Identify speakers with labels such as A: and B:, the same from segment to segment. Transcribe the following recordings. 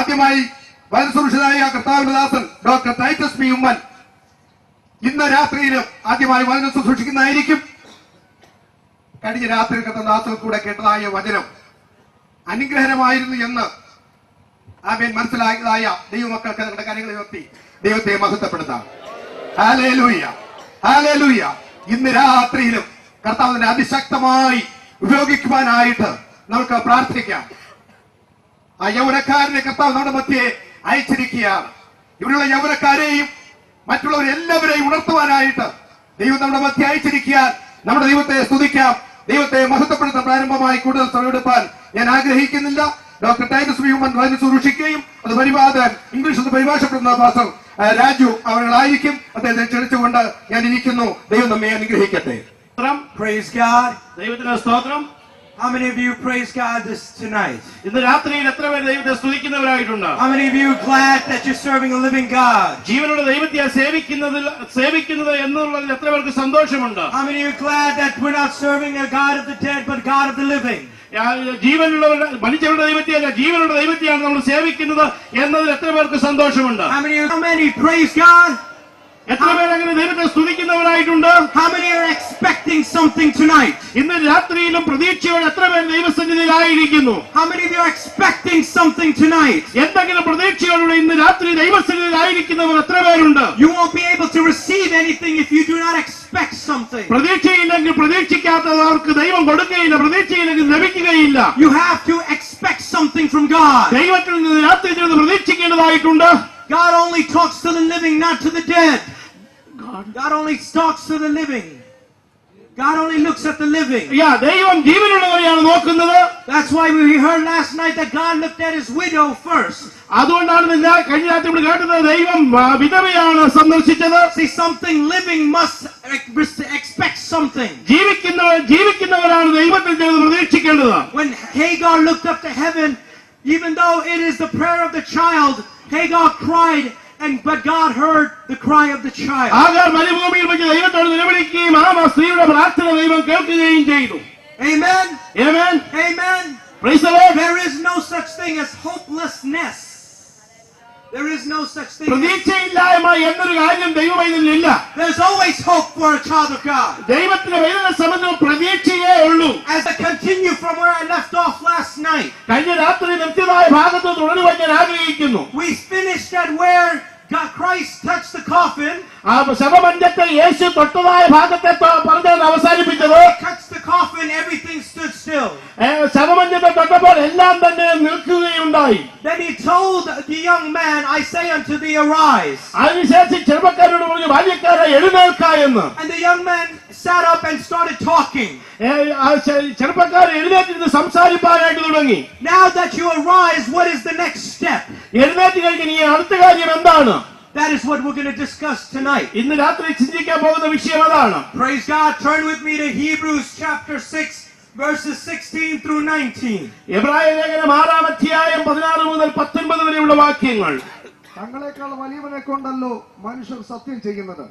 A: ആദ്യമായി വചനസുരക്ഷിതനായ കർത്താവിന്റെ ദാസൻ doctor Titus P Oommen ഇന്ന് രാത്രിയിലും ആദ്യമായി വചനം സൂക്ഷിക്കുന്നതായിരിക്കും. കഴിഞ്ഞ രാത്രി കർത്താദാസൻ കൂടെ കേട്ടതായ വചനം അനുഗ്രഹമായിരുന്നു എന്ന് ആമേൻ മനസ്സിലാക്കിയതായ ദൈവമക്കൾക്ക് നിങ്ങളുടെ കാര്യങ്ങളെ ഉയർത്തി ദൈവത്തെ മഹത്വപ്പെടുത്താം. Hallelujah, hallelujah. ഇന്ന് രാത്രിയിലും കർത്താവിനെ അതിശക്തമായി ഉപയോഗിക്കുവാനായിട്ട് നമുക്ക് പ്രാർത്ഥിക്കാം. ആ യൗവനക്കാരനെ കർത്താവ് നമ്മുടെ മധ്യേ അയച്ചിരിക്കുകയാണ്. ഇവിടെയുള്ള യൗവനക്കാരെയും മറ്റുള്ളവരെല്ലാവരെയും ഉണർത്തുവാനായിട്ട് ദൈവം നമ്മുടെ മധ്യേ അയച്ചിരിക്കാൻ നമ്മുടെ ദൈവത്തെ സ്തുതിക്കാം, ദൈവത്തെ മഹത്വപ്പെടുത്താൻ. പ്രാരംഭമായി കൂടുതൽ സമയമെടുപ്പാൻ ഞാൻ ആഗ്രഹിക്കുന്നില്ല. ഡോക്ടർ ടൈറ്റസ് പി ഉമ്മൻ വചനം സൂക്ഷിക്കുകയും അത് പരിപാലകൻ ഇംഗ്ലീഷ് പരിഭാഷപ്പെടുന്ന പാസ്റ്റർ രാജു അവர்களായിരിക്കും. അദ്ദേഹത്തെ ക്ഷണിച്ചുകൊണ്ട് ഞാൻ ഇരിക്കുന്നു. ദൈവം നമ്മെ അനുഗ്രഹിക്കട്ടെ.
B: Praise God.
A: ദൈവത്തിന് സ്തോത്രം.
B: How many of you praise God this tonight?
A: ഇന്ന് രാത്രിയിൽ എത്ര പേർ ദൈവത്തെ സ്തുതിക്കുന്നവരായിട്ടുണ്ട്?
B: How many of you glad that you're serving a living God?
A: ജീവനുള്ള ദൈവത്തെ സേവിക്കുന്നത് എന്നുള്ളതിൽ എത്ര പേർക്ക് സന്തോഷമുണ്ട്?
B: How many of you glad that we're not serving a God of the dead but God of the living?
A: ജീവനുള്ളവരുടെ മരിച്ചവരുടെ ദൈവത്തെയല്ല, ജീവനുള്ള ദൈവത്തെയാണ് നമ്മൾ സേവിക്കുന്നത് എന്നതിൽ എത്ര പേർക്ക് സന്തോഷമുണ്ട്?
B: How many praise God?
A: എത്ര പേർ അങ്ങനെ ദൈവത്തെ സ്തുതിക്കുന്നവരായിട്ടുണ്ട്?
B: How many are expecting something tonight?
A: ഇന്ന് രാത്രിയിലും പ്രതീക്ഷയോടെ എത്ര പേർ ദൈവസന്നിധിയിലായിരിക്കുന്നു?
B: How many of you are expecting something tonight?
A: എന്തെങ്കിലും പ്രതീക്ഷയോടെ ഇന്ന് രാത്രി ദൈവസന്നിധിയിലായിരിക്കുന്നവർ എത്ര പേരുണ്ട്?
B: You won't be able to receive anything if you do not expect something.
A: പ്രതീക്ഷയില്ലെങ്കിൽ പ്രതീക്ഷിക്കാത്തവർക്ക് ദൈവം കൊടുക്കുകയില്ല, പ്രതീക്ഷയില്ലെങ്കിൽ ലഭിക്കുകയില്ല.
B: You have to expect something from God.
A: ദൈവത്തിൽ നിന്ന് രാത്രി പ്രതീക്ഷിക്കേണ്ടതായിട്ടുണ്ട്.
B: God only talks to the living, not to the dead. God only talks to the living. God only looks at the living.
A: ദൈവം ജീവനുള്ളവരെയാണ് നോക്കുന്നത്.
B: That's why we heard last night that God looked at his widow first.
A: അതുകൊണ്ടാണ് കഴിഞ്ഞ രാത്രി നമ്മൾ കേട്ടത് ദൈവം വിധവയാണ് സന്ദർശിച്ചത്.
B: See, something living must expect something.
A: ജീവിക്കുന്നവരാണ് ദൈവത്തിൽ നിന്ന് പ്രതീക്ഷിക്കേണ്ടത്.
B: When Hagar looked up to heaven, even though it is the prayer of the child, Hagar cried, but God heard the cry of the child.
A: ആഗാർ മരുഭൂമിയിൽ വെച്ച് ദൈവത്തോട് നിലവിളിക്കുകയും ആ സ്ത്രീയുടെ പ്രാർത്ഥന ദൈവം കേൾക്കുകയും ചെയ്തു.
B: Amen.
A: Amen.
B: Amen.
A: Praise the Lord.
B: There is no such thing as hopelessness. There is no such thing.
A: പ്രതീക്ഷയില്ലായ്മ എന്നൊരു കാര്യം ദൈവവൈദ്യനില്ല.
B: There's always hope for a child of God.
A: ദൈവത്തിന്റെ വൈദ്യനെ സംബന്ധിച്ച് പ്രതീക്ഷയേ ഉള്ളൂ.
B: As I continue from where I left off last night,
A: കഴിഞ്ഞ രാത്രി നിർത്തിയതായ ഭാഗത്ത് തുടരുവാൻ ഞാൻ ആഗ്രഹിക്കുന്നു.
B: we finished at where Christ touched the coffin.
A: ആ ശവമഞ്ചത്തെ യേശു തൊട്ടതായ ഭാഗത്തെ പറഞ്ഞത് അവസാനിപ്പിച്ചത്.
B: Touched the coffin, everything stood still.
A: ശവമഞ്ചത്തെ തൊട്ടപ്പോൾ എല്ലാം തന്നെ നിൽക്കുകയുണ്ടായി.
B: Then he told the young man, I say unto thee, arise.
A: അതിനുശേഷം ചെറുപ്പക്കാരോട് പറഞ്ഞു, ബാല്യക്കാരെ എഴുന്നേൽക്ക എന്ന്.
B: And the young man sat up and started talking.
A: ചെറുപ്പക്കാർ എഴുന്നേറ്റിരുന്ന് സംസാരിപ്പാനായിട്ട് തുടങ്ങി.
B: Now that you arise, what is the next step?
A: എഴുന്നേറ്റ് കഴിഞ്ഞ് ഈ അടുത്ത കാര്യം എന്താണ്?
B: That is what we're going to discuss tonight.
A: ഇന്ന് രാത്രി ചിന്തിക്കാൻ പോകുന്ന വിഷയം അതാണ്.
B: Praise God. Turn with me to Hebrews chapter 6 verses 16 through 19.
A: എബ്രായ ലേഖനം 6-ാം അധ്യായം 16 മുതൽ 19 വരെയുള്ള വാക്യങ്ങൾ.
C: തങ്ങളെക്കാൾ വലിയവനെ കൊണ്ടല്ലോ മനുഷ്യർ സത്യം ചെയ്യുന്നത്.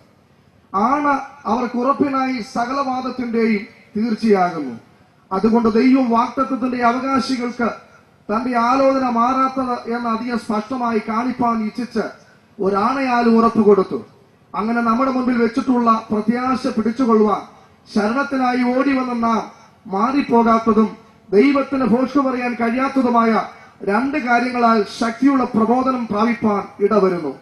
C: ആണ് അവർക്ക് ഉറപ്പിനായി സകലവാദത്തിന്റെയും തീർച്ചയാകുന്നു. അതുകൊണ്ട് ദൈവം വാഗ്ദത്തത്തിന്റെ അവകാശികൾക്ക് തന്റെ ആലോചന മാറാത്തത് എന്ന് അധികം സ്പഷ്ടമായി കാണിപ്പാൻ ഇച്ഛിച്ച് ഒരാണയാലും ഉറപ്പ് കൊടുത്തു. അങ്ങനെ നമ്മുടെ മുൻപിൽ വെച്ചിട്ടുള്ള പ്രത്യാശ പിടിച്ചുകൊള്ളുവാൻ ശരണത്തിനായി ഓടി വന്ന നാം മാറിപ്പോകാത്തതും ദൈവത്തിന് ഭോഷ്കു പറയാൻ കഴിയാത്തതുമായ രണ്ട് കാര്യങ്ങളാൽ ശക്തിയുള്ള പ്രബോധനം പ്രാപിപ്പാൻ ഇടവരുന്നു.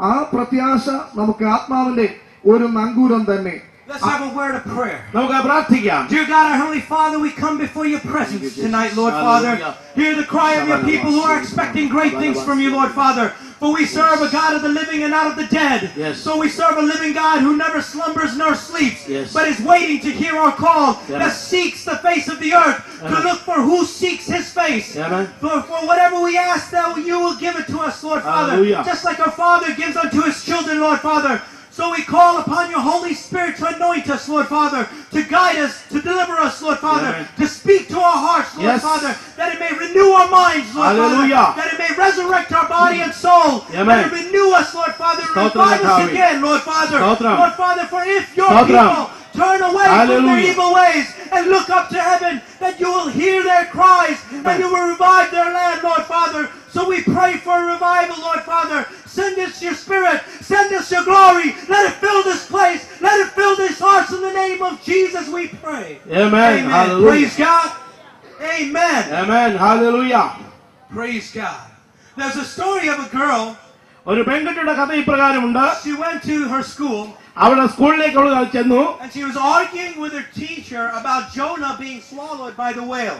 C: ആ പ്രത്യാശ നമുക്ക് ആത്മാവിന്റെ ഒരു നങ്കൂരം തന്നെ.
B: Let's have a word of prayer.
A: നമുക്ക് പ്രാർത്ഥിക്കാം.
B: Dear God, our Heavenly Father, we come before your presence tonight, Lord Father. Hear the cry of your people who are expecting great things from you, Lord Father. For we serve a God of the living and not of the dead.
A: Yes.
B: So we serve a living God who never slumbers nor sleeps,
A: yes,
B: but is waiting to hear our call,
A: yes,
B: that seeks the face of the earth, to look for who seeks his face.
A: Amen.
B: For whatever we ask, that you will give it to us, Lord Father.
A: Hallelujah.
B: Just like our Father gives unto his children, Lord Father. So we call upon your Holy Spirit to anoint us, Lord Father, to guide us, to deliver us, Lord Father,
A: Amen,
B: to speak to our hearts, Lord
A: yes,
B: Father, that it may renew our minds, Lord
A: Hallelujah,
B: Father, that it may resurrect our body and soul,
A: Amen,
B: that it renew us, Lord Father,
A: Stotram,
B: revive us again, Lord Father,
A: Stotram,
B: Lord Father, for if your
A: Stotram,
B: people turn away
A: Hallelujah,
B: from their evil ways and look up to heaven, that you will hear their cries, and you will revive their land, Lord Father. So we pray for a revival, Lord Father. Send us your spirit. Send us your glory. Let it fill this place. Let it fill these hearts. In the name of Jesus we pray.
D: Amen. Hallelujah.
B: Praise God. Amen.
D: Amen. Hallelujah.
B: Praise God. There's a story of a girl.
D: ഒരു പെൺകുട്ടിയുടെ കഥ ഇപ്രകാരമുണ്ട്.
B: She went to her school.
D: അവളുടെ സ്കൂളിലേക്ക് അവൾ ചെന്നു.
B: And she was arguing with her teacher about Jonah being swallowed by the whale.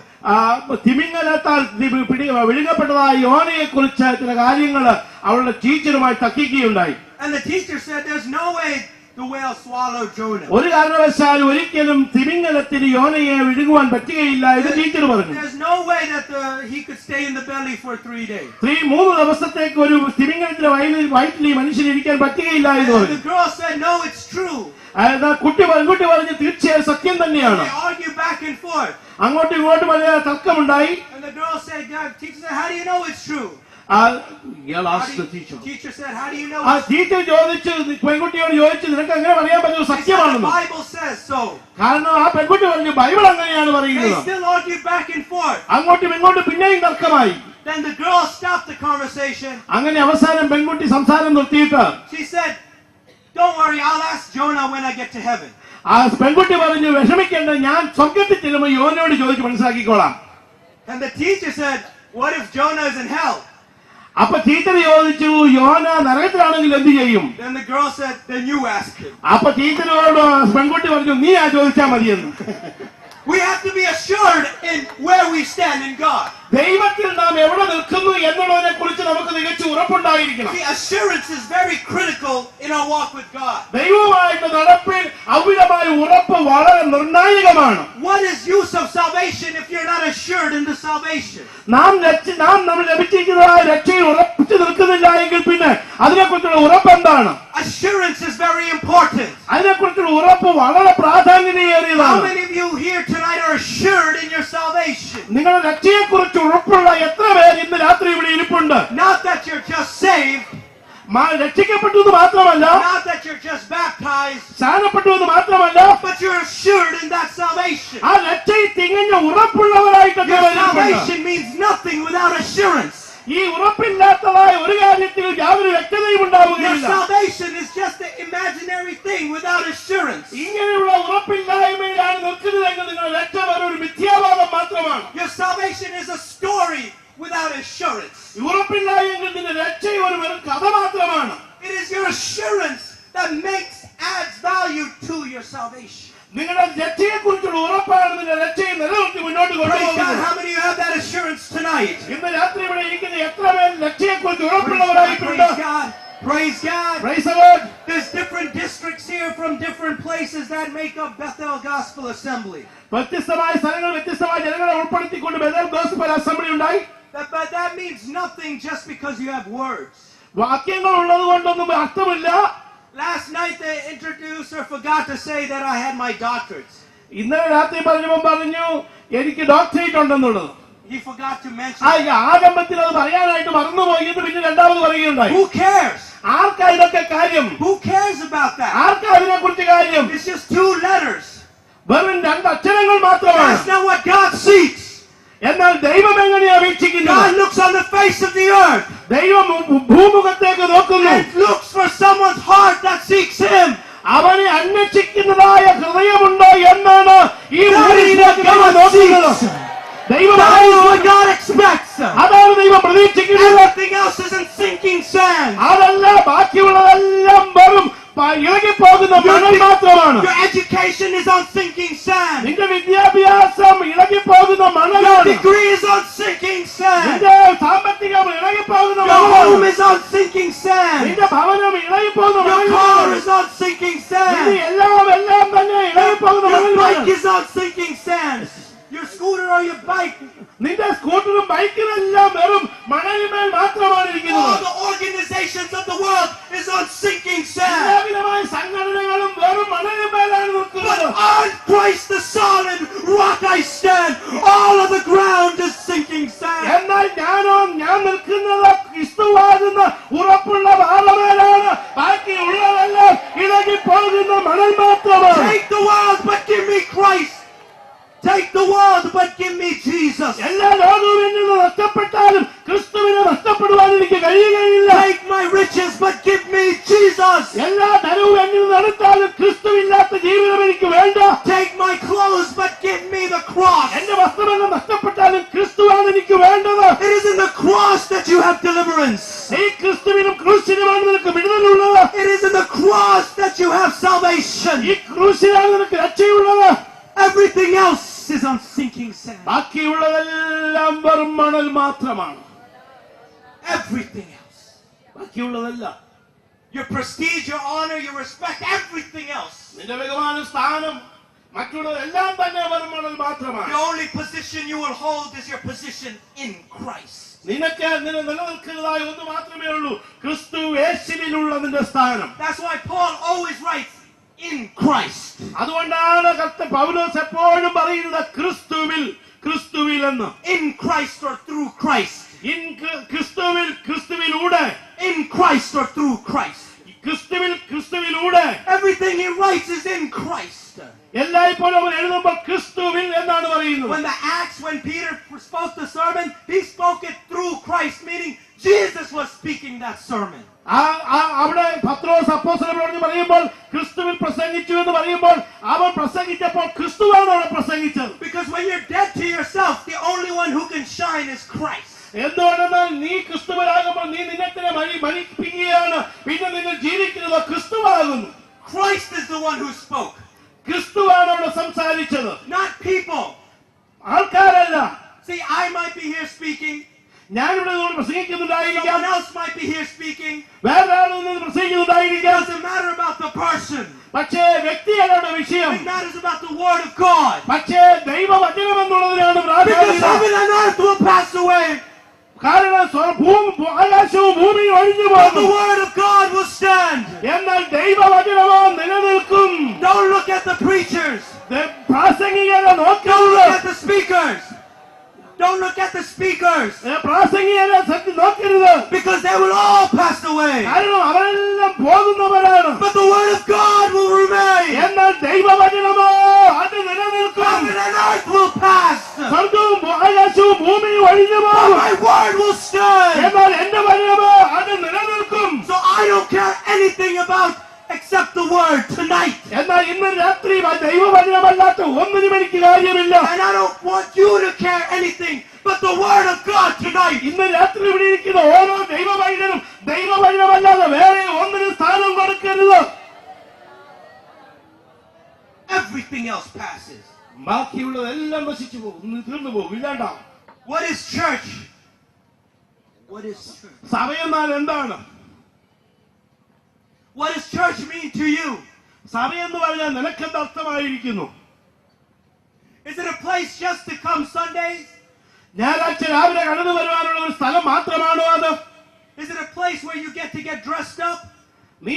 D: തിമിംഗലത്താൽ വിഴുങ്ങപ്പെട്ടതായ യോനയെ കുറിച്ച് ചില കാര്യങ്ങൾ അവളുടെ ടീച്ചറുമായി തർക്കിക്കുകയുണ്ടായി.
B: And the teacher said, "There's no way the whale swallowed Jonah."
D: ഒരു കാരണവശാലും ഒരിക്കലും തിമിംഗലത്തിന് യോനയെ വിഴുങ്ങുവാൻ പറ്റുകയില്ല എന്ന് ടീച്ചർ പറഞ്ഞു.
B: There's no way that he could stay in the belly for 3 days.
D: 3 ദിവസത്തേക്ക് ഒരു തിമിംഗലത്തിന്റെ വയറ്റിൽ ഈ മനുഷ്യന് ഇരിക്കാൻ പറ്റുകയില്ല എന്ന് പറഞ്ഞു.
B: The girl said, "No, it's true."
D: പെൺകുട്ടി പറഞ്ഞു തീർച്ചയായും സത്യം തന്നെയാണ്.
B: They argue back and forth.
D: അങ്ങോട്ടും ഇങ്ങോട്ടും വലിയ തർക്കമുണ്ടായി.
B: And the girl said, teacher said, "How do you know it's true?" Teacher said, "How do you know?"
D: Teacher ചോദിച്ചു, പെൺകുട്ടിയോട് ചോദിച്ചു, നിനക്ക് എങ്ങനെ പറയാൻ പറ്റും സത്യമാണെന്ന്?
B: The Bible says so.
D: കാരണം ആ പെൺകുട്ടി പറഞ്ഞു ബൈബിൾ അങ്ങനെയാണ് പറയുന്നത്.
B: They still argue back and forth.
D: അങ്ങോട്ടും ഇങ്ങോട്ടും പിന്നെയും തർക്കമായി.
B: Then the girl stopped the conversation.
D: അങ്ങനെ അവസാനം പെൺകുട്ടി സംസാരം നിർത്തിയിട്ട്
B: She said, "Don't worry, I'll ask Jonah when I get to heaven."
D: ആ പെൺകുട്ടി പറഞ്ഞു, വിഷമിക്കേണ്ട, ഞാൻ സ്വർഗ്ഗത്തിൽ ചെല്ലുമ്പോൾ യോനയോട് ചോദിച്ച് മനസ്സിലാക്കിക്കോളാം.
B: And the teacher said, "What if Jonah is in hell?"
D: അപ്പൊ ടീച്ചർ ചോദിച്ചു, യോന നരകത്തിലാണെങ്കിൽ എന്ത് ചെയ്യും?
B: Then the girl said, "Then you ask him."
D: അപ്പൊ ടീച്ചറോട് പെൺകുട്ടി പറഞ്ഞു, നീ ചോദിച്ചാ മതിയെന്ന്.
B: We have to be assured in where we stand in God.
D: ദൈവത്തിൽ നാം എവിടെ നിൽക്കുന്നു എന്നുള്ളതിനെ കുറിച്ച് നമുക്ക് തികച്ചു ഉറപ്പുണ്ടായിരിക്കണം.
B: The assurance is very critical in our walk with God.
D: ദൈവവുമായിട്ട് നടപ്പിൽ അവിടമായ ഉറപ്പ് വളരെ നിർണായകമാണ്.
B: What is use of salvation if you're not assured in the salvation?
D: നാം നമ്മൾ ലഭിച്ചിരിക്കുന്നതായ രക്ഷയിൽ ഉറപ്പിച്ചു നിൽക്കുന്നില്ല എങ്കിൽ പിന്നെ അതിനെക്കുറിച്ചുള്ള ഉറപ്പ് എന്താണ്?
B: Assurance is very important.
D: അതിനെക്കുറിച്ചുള്ള ഉറപ്പ് വളരെ പ്രാധാന്യമേറിയതാണ്.
B: How many of you here tonight are assured in your salvation?
D: നിങ്ങളുടെ രക്ഷയെക്കുറിച്ച് ഉറപ്പുള്ള എത്ര പേര് ഇന്ന് രാത്രി ഇവിടെ ഇരിപ്പുണ്ട്?
B: Not that you're just saved.
D: രക്ഷിക്കപ്പെട്ടു എന്ന് മാത്രമല്ല,
B: not that you're just baptized,
D: സ്നാനപ്പെട്ടു എന്ന് മാത്രമല്ല,
B: but you're assured in that salvation.
D: ആ രക്ഷയിൽ തികഞ്ഞ ഉറപ്പുള്ളവരായിട്ട്
B: salvation means nothing without assurance.
D: ഈ ഉറപ്പില്ലാത്തതായ ഒരു കാര്യത്തിൽ യാതൊരു വ്യക്തതയും ഉണ്ടാവുകയില്ല.
B: Your salvation is just an imaginary thing without assurance.
D: ഇങ്ങനെയുള്ള ഉറപ്പില്ലായ്മയിലാണ് നിൽക്കുന്നതെങ്കിൽ നിങ്ങളുടെ രക്ഷ ഒരു മിഥ്യാവാദം മാത്രമാണ്.
B: Your salvation is a story without assurance.
D: ഉറപ്പില്ലായെങ്കിൽ നിന്റെ രക്ഷ ഒരു കഥ മാത്രമാണ്.
B: It is your assurance that adds value to your salvation.
D: നിങ്ങളുടെ രക്ഷയെക്കുറിച്ചുള്ള ഉറപ്പാണ് നിങ്ങളുടെ രക്ഷയെ നിലനിർത്തി മുന്നോട്ട് കൊണ്ടുപോകുന്നത്.
B: How many of you have that assurance tonight?
D: ഇന്ന് രാത്രി ഇവിടെ ഇരിക്കുന്ന എത്ര പേർ രക്ഷയെക്കുറിച്ച് ഉറപ്പുള്ളവരായിട്ടുണ്ട്?
B: Praise God. Praise God.
D: Praise the Lord.
B: There's different districts here from different places that make up Bethel Gospel Assembly.
D: വ്യത്യസ്തമായ സ്ഥലങ്ങൾ വ്യത്യസ്തമായ ജനങ്ങളെ ഉൾപ്പെടുത്തിക്കൊണ്ട് ബെഥൽ ഗോസ്പൽ അസംബ്ലി ഉണ്ടായി.
B: But that means nothing just because you have words.
D: വാക്യങ്ങൾ ഉള്ളത് കൊണ്ടൊന്നും അർത്ഥമില്ല.
B: Last night the introducer forgot to say that I had my doctorates.
D: ഇന്നലെ രാത്രി പറഞ്ഞു എനിക്ക് ഡോക്ടറേറ്റ് ഉണ്ടെന്നുള്ളത്.
B: He forgot to mention.
D: ആരംഭത്തിൽ അത് പറയാനായിട്ട് മറന്നുപോയി. ഇത് പിന്നെ രണ്ടാമത് പറയുകയുണ്ടായി.
B: Who cares?
D: ആർക്കാ ഇതൊക്കെ കാര്യം?
B: Who cares about that?
D: ആർക്കാ അതിനെ കുറിച്ച് കാര്യം?
B: It's just 2 letters.
D: വെറും 2 അക്ഷരങ്ങൾ മാത്രമാണ്.
B: That's not what God seeks.
D: എന്നാൽ ദൈവം എങ്ങനെയാ വീക്ഷിക്കുന്നത്?
B: God looks on the face of the earth.
D: ദൈവം ഭൂമുഖത്തേക്ക് നോക്കുന്നു.
B: And looks for someone's heart that seeks Him.
D: അവനെ അന്വേഷിക്കുന്നതായ ഹൃദയമുണ്ടോ എന്നാണ് ഈ ഭൂമിയിലേക്ക് നോക്കുന്നത്.
B: That is what God expects.
D: അതാണ് ദൈവം പ്രതീക്ഷിക്കുന്നത്.
B: Everything else is in sinking sand.
D: അതല്ല, ബാക്കിയുള്ളതെല്ലാം വെറും ഇളകിപ്പോകുന്ന മണൽ മാത്രമാണ്.
B: Your education is on sinking sand.
D: നിന്റെ വിദ്യാഭ്യാസം ഇളകിപ്പോകുന്ന മണലാണ്.
B: Your degree is on sinking sand.
D: നിന്റെ സാമ്പത്തികം ഇളകിപ്പോകുന്ന
B: Your
D: മണലാണ്.
B: home is on sinking sand.
D: നിന്റെ ഭവനം ഇളകിപ്പോകുന്ന
B: Your car
D: മണലാണ്.
B: is on sinking sand.
D: എല്ലാം തന്നെ ഇളകിപ്പോകുന്ന
B: Your
D: മണലാണ്.
B: bike is on sinking sand. Your scooter or your bike.
D: നിന്റെ സ്കൂട്ടറും ബൈക്കിനെല്ലാം വെറും മണലിന്മേൽ മാത്രമാണ് ഇരിക്കുന്നത്.
B: All the organizations of the world is on sinking sand.
D: എല്ലാവിധമായ സംഘടനകളും വെറും മണലിന്മേലാണ് നിൽക്കുന്നത്.
B: But on Christ the solid rock I stand. All of the ground is sinking sand.
D: എന്നാൽ ഞാൻ നിൽക്കുന്നത് ക്രിസ്തുവാകുന്ന ഉറപ്പുള്ള പാറമേലാണ്. ബാക്കിയുള്ളതെല്ലാം ഇളകിപ്പോകുന്ന മണൽ മാത്രമാണ്.
B: Take the world but give me Christ. Take the world but give me Jesus.
D: എല്ലാ ലോകവും എന്നിൽ നഷ്ടപ്പെട്ടാലും ക്രിസ്തുവിനെ നഷ്ടപ്പെടും. കണ്ടെത്തേണ്ടത്.
B: It is in the cross that you have deliverance.
D: ഈ ക്രിസ്തുവിനും ക്രൂശിനുമാണ് നിനക്ക് വിടുതലുള്ളത്.
B: It is in the cross that you have salvation.
D: ഈ ക്രൂശിലാണ് നിനക്ക് രക്ഷയുള്ളത്.
B: Everything else is on sinking sand.
D: ബാക്കിയുള്ളതെല്ലാം വെറും മണൽ മാത്രമാണ്.
B: Everything else.
D: ബാക്കിയുള്ളതെല്ലാം
B: Your prestige, your honor, your respect, everything else.
D: നിന്റെ ബഹുമാനം, സ്ഥാനം, മറ്റുള്ളതെല്ലാം തന്നെ വെറും മണൽ മാത്രമാണ്.
B: The only position you will hold is your position in Christ.
D: നിനക്ക് നിലനിൽക്കുന്നതായി ഒന്ന് മാത്രമേ ഉള്ളൂ, ക്രിസ്തു യേശുവിലുള്ള നിന്റെ സ്ഥാനം.
B: That's why Paul always writes in Christ.
D: അതുകൊണ്ടാണ് പൗലോസ് എപ്പോഴും പറയുന്നത് ക്രിസ്തുവിൽ എന്ന്.
B: In Christ or through Christ.
D: ക്രിസ്തുവിലൂടെ.
B: In Christ or through Christ.
D: ക്രിസ്തുവിലൂടെ.
B: Everything he writes is in Christ.
D: എല്ലായ്പ്പോഴും അവൻ എഴുതുമ്പോൾ ക്രിസ്തുവിൽ എന്നാണ് പറയുന്നത്.
B: When Peter spoke the sermon, he spoke it through Christ, meaning Jesus was speaking that sermon.
D: അവിടെ പത്രോസ് അപ്പോസ്തലനോട് പറയുമ്പോൾ ക്രിസ്തുവിൽ പ്രസംഗിച്ചു എന്ന് പറയുമ്പോൾ അവൻ പ്രസംഗിച്ചപ്പോൾ ക്രിസ്തുവാണ് അവിടെ പ്രസംഗിച്ചത്.
B: Because when you're dead to yourself, the only one who can shine is Christ.
D: എന്തുകൊണ്ടെന്നാൽ നീ ക്രിസ്തുവിലാകുമ്പോൾ നീ നിന്നെ തന്നെ മരിപ്പിക്കുകയാണ്, പിന്നെ നിങ്ങൾ ജീവിക്കുന്നത് ക്രിസ്തുവാകുന്നു.
B: Christ is the one who spoke.
D: ക്രിസ്തുവാണ് അവിടെ സംസാരിച്ചത്,
B: not people.
D: ആൾക്കാരല്ല.
B: See, I might be here speaking.
D: ഞാനിവിടെ പ്രസംഗിക്കുന്നുണ്ടായിരിക്കാം.
B: Someone else might be here speaking.
D: വേറെ ആളൊന്നും പ്രസംഗിക്കുന്നുണ്ടായിരിക്കാം.
B: It doesn't matter about the person.
D: പക്ഷേ വ്യക്തിയാണ് വിഷയം.
B: It matters about the word of God.
D: പക്ഷേ ദൈവവചനം എന്നുള്ളതിനാണ്
B: Because
D: പ്രാധാന്യം.
B: heaven and earth will pass away.
D: കാരണം ആകാശവും ഭൂമിയും ഒഴിഞ്ഞു
B: But the
D: പോകും,
B: word of God will stand.
D: എന്നാൽ ദൈവവചനമോ നിലനിൽക്കും.
B: Don't look at the preachers.
D: പ്രാസംഗികരെ
B: Don't
D: നോക്കരുത്.
B: look at the speakers. Don't look at the speakers.
D: പ്രാസംഗികരെ നോക്കരുത്.
B: Because they will all pass away.
D: കാരണം അവരെല്ലാം പോകുന്നവരാണ്.
B: But the word of God will remain.
D: എന്നാൽ ദൈവവചനമോ അത് നിലനിൽക്കും.
B: Heaven and earth will pass.
D: സ്വർഗവും ആകാശവും ഭൂമിയും ഒഴിഞ്ഞു
B: But
D: പോകും,
B: my word will stand.
D: എന്നാൽ എന്റെ വചനമോ അത് നിലനിൽക്കും.
B: So I don't care anything about except the word tonight.
D: എന്നാൽ ഇന്ന് രാത്രി ദൈവവചനമല്ലാത്ത ഒന്നിനും എനിക്ക് കാര്യമില്ല.
B: And I don't want you to care anything but the word of God tonight.
D: ഇന്ന് രാത്രി ഇവിടെ ഇരിക്കുന്ന ഓരോ ദൈവവചനം ദൈവവചനമല്ലാതെ വേറെ ഒന്നിനും സ്ഥാനം കൊടുക്കരുത്.
B: Everything else passes.
D: ബാക്കിയുള്ളതെല്ലാം നശിച്ചു പോകും, തീർന്നു പോകും, ഇല്ലാണ്ടാവും.
B: What is church? What is church?
D: സഭയെന്നാൽ എന്താണ്?
B: What does church mean to you?
D: സഭയെന്ന് പറഞ്ഞാൽ നിനക്കെന്ത് അർത്ഥമായിരിക്കുന്നു?
B: Is it a place just to come Sundays?
D: ഞായറാഴ്ച രാവിലെ കടന്നു വരുവാനുള്ള ഒരു സ്ഥലം മാത്രമാണോ അത്?
B: Is it a place where you get to get dressed up?
D: നീ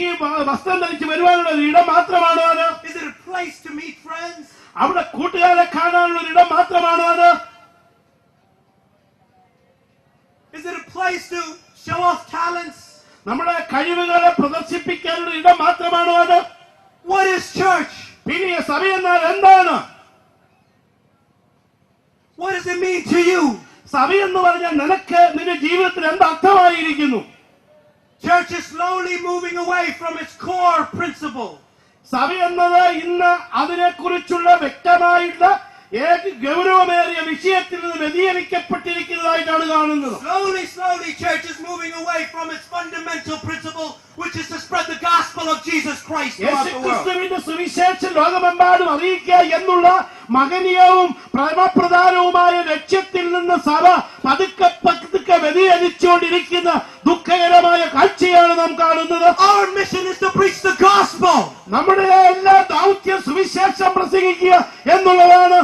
D: വസ്ത്രം ധരിച്ച് വരുവാനുള്ള ഒരു ഇടം മാത്രമാണോ അത്?
B: Is it a place to meet friends?
D: അവിടെ കൂട്ടുകാരെ കാണാനുള്ള ഒരു ഇടം മാത്രമാണോ അത്?
B: Is it a place to show off talents?
D: നമ്മുടെ കഴിവുകളെ പ്രദർശിപ്പിക്കാനുള്ള ഇടം മാത്രമാണോ അത്?
B: What is church?
D: പിന്നെ സഭയെന്നാൽ എന്താണ്?
B: What does it mean to you?
D: സഭയെന്ന് പറഞ്ഞാൽ നിനക്ക് നിന്റെ ജീവിതത്തിൽ എന്ത് അർത്ഥമായിരിക്കുന്നു?
B: Church is slowly moving away from its core principle.
D: സഭ എന്നത് ഇന്ന് അതിനെക്കുറിച്ചുള്ള വ്യക്തമായിട്ടുള്ള ഏത് ഗൗരവമേറിയ വിഷയത്തിൽ നിന്ന് വ്യതിചലിക്കപ്പെട്ടിരിക്കുന്നതായിട്ടാണ് കാണുന്നത്.
B: Slowly, church is moving away from its fundamental principle, which is to spread the gospel of Jesus Christ throughout the world.
D: യേശുക്രിസ്തുവിന്റെ സുവിശേഷം ലോകമെമ്പാടും അറിയിക്കുക എന്നുള്ള മഹനീയവും പ്രേമപ്രധാനവുമായ ലക്ഷ്യത്തിൽ നിന്ന് സഭ പതുക്കെ വ്യതിചലിച്ചുകൊണ്ടിരിക്കുന്ന ദുഃഖകരമായ കാഴ്ചയാണ് നാം കാണുന്നത്.
B: Our mission is to preach the gospel.
D: നമ്മുടെ എല്ലാ ദൗത്യം സുവിശേഷം പ്രസംഗിക്കുക എന്നുള്ളതാണ്.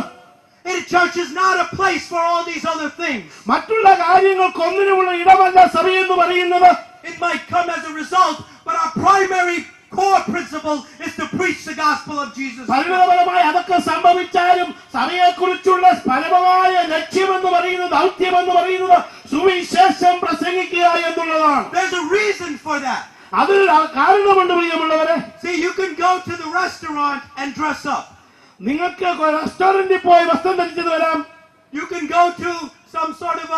B: Church is not a place for all these other things.
D: മറ്റുള്ള കാര്യങ്ങൾക്കൊന്നിനുമുള്ള ഇടമല്ല സഭ എന്ന് പറയുന്നത്.
B: It might come as a result, but our primary core principle is to preach the gospel of Jesus Christ.
D: പരിണതപരമായി അതൊക്കെ സംഭവിച്ചാലും സഭയെക്കുറിച്ചുള്ള പരമമായ ലക്ഷ്യമെന്ന് പറയുന്നത്, ദൗത്യമെന്ന് പറയുന്നത് സുവിശേഷം പ്രസംഗിക്കുക എന്നുള്ളതാണ്.
B: There's a reason for that.
D: അതിൽ കാരണമുണ്ട് പ്രിയമുള്ളവരെ.
B: See, you can go to the restaurant and dress up.
D: നിങ്ങൾക്ക് റെസ്റ്റോറന്റിൽ പോയി വസ്ത്രം ധരിച്ചത് വരാം.
B: You can go to some sort of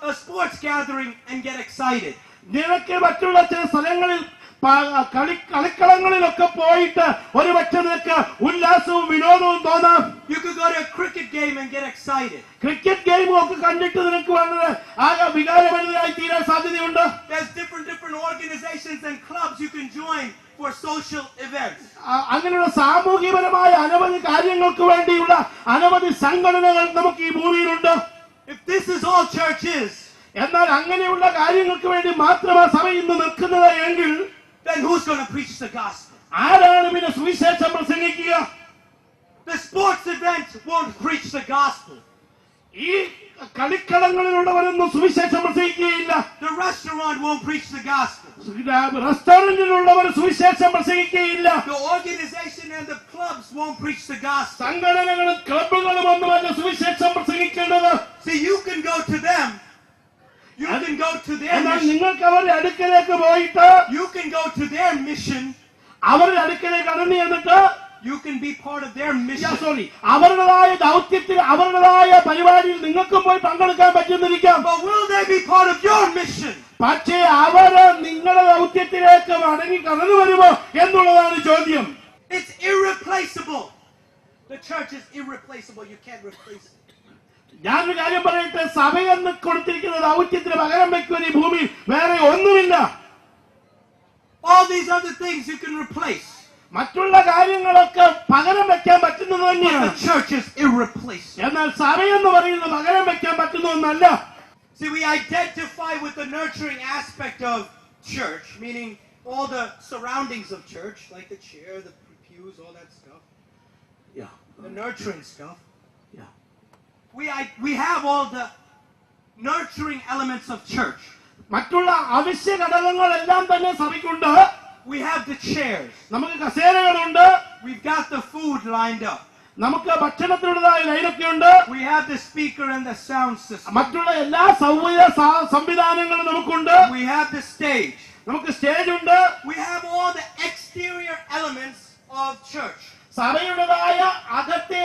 B: a sports gathering and get excited.
D: നിനക്ക് മറ്റുള്ള ചില സ്ഥലങ്ങളിൽ കളിക്കളങ്ങളിലൊക്കെ പോയിട്ട് ഒരു പക്ഷേ നിനക്ക് ഉല്ലാസവും വിനോദവും തോന്നാം.
B: You could go to a cricket game and get excited.
D: Cricket ഗെയിമും ഒക്കെ കണ്ടിട്ട് നിനക്ക് വളരെ ആകെ വികാരഭരിതരായി തീരാൻ സാധ്യതയുണ്ട്.
B: There's different organizations and clubs you can join for social events.
D: അങ്ങനെയുള്ള സാമൂഹികപരമായ അനവധി കാര്യങ്ങൾക്ക് വേണ്ടിയുള്ള അനവധി സംഘടനകൾ നമുക്ക് ഈ ഭൂമിയിലുണ്ട്.
B: If this is all church is,
D: എന്നാൽ അങ്ങനെയുള്ള കാര്യങ്ങൾക്ക് വേണ്ടി മാത്രമാണ് സഭ ഇന്ന് നിൽക്കുന്നത് എങ്കിൽ
B: then who's going to preach the gospel?
D: ആരാണ് പിന്നെ സുവിശേഷം പ്രസംഗിക്കുക?
B: The sports event won't preach the gospel.
D: ഈ കളിക്കളങ്ങളിലുള്ളവരൊന്നും സുവിശേഷം പ്രസംഗിക്കുകയില്ല.
B: The restaurant won't preach the gospel.
D: റെസ്റ്റോറന്റിലുള്ളവർ സുവിശേഷം പ്രസംഗിക്കുകയില്ല.
B: The organization and the clubs won't preach the gospel.
D: സംഘടനകളും ക്ലബുകളും ഒന്നുമല്ല സുവിശേഷം പ്രസംഗിക്കേണ്ടത്.
B: See, you can go to them. You can go to their
D: എന്നാൽ
B: mission.
D: നിങ്ങൾക്ക് അവരുടെ അടുക്കലേക്ക് പോയിട്ട്
B: You can go to their mission.
D: അവരുടെ അടുക്കലേക്ക് അടങ്ങി എന്നിട്ട്
B: You can be part of their mission.
D: അവരുടേതായ ദൗത്യത്തിൽ അവരുടേതായ പരിപാടിയിൽ നിങ്ങൾക്കും പോയി പങ്കെടുക്കാൻ പറ്റുന്നിരിക്കാം.
B: But will they be part of your mission?
D: പക്ഷേ അവര് നിങ്ങളുടെ ദൗത്യത്തിലേക്ക് അടങ്ങി കടന്നു വരുമോ എന്നുള്ളതാണ് ചോദ്യം.
B: It's irreplaceable. The church is irreplaceable. You can't replace it.
D: ഞാനൊരു കാര്യം പറയട്ടെ, സഭയെന്ന് കൊടുത്തിരിക്കുന്ന ദൗത്യത്തിന് പകരം വയ്ക്കുവാൻ ഈ ഭൂമിയിൽ വേറെ ഒന്നുമില്ല.
B: All these other things you can replace.
D: മറ്റുള്ള കാര്യങ്ങളൊക്കെ പകരം വെക്കാൻ പറ്റുന്നത് തന്നെയാണ്.
B: The church is irreplaceable.
D: എന്നാൽ സഭയെന്ന് പറയുന്നത് പകരം വെക്കാൻ പറ്റുന്ന ഒന്നല്ല.
B: See, we identify with the nurturing aspect of church, meaning all the surroundings of church, like the chair, the pews, all that stuff.
D: Yeah.
B: The nurturing stuff.
D: Yeah.
B: We have all the nurturing elements of church.
D: മറ്റുള്ള അവശ്യ ഘടകങ്ങളെല്ലാം തന്നെ സഭയ്ക്കുണ്ട്.
B: We have the chairs.
D: നമുക്ക് കസേരകളുണ്ട്.
B: We've got the food lined up.
D: നമുക്ക് ഭക്ഷണത്തിനുള്ളതായ ലൈനൊക്കെ ഉണ്ട്.
B: We have the speaker and the sound system.
D: മറ്റുള്ള എല്ലാ സൗകര്യ സംവിധാനങ്ങളും നമുക്കുണ്ട്.
B: We have the stage.
D: നമുക്ക് സ്റ്റേജ് ഉണ്ട്.
B: We have all the exterior elements of church.
D: സഭയുടേതായ അകത്തെ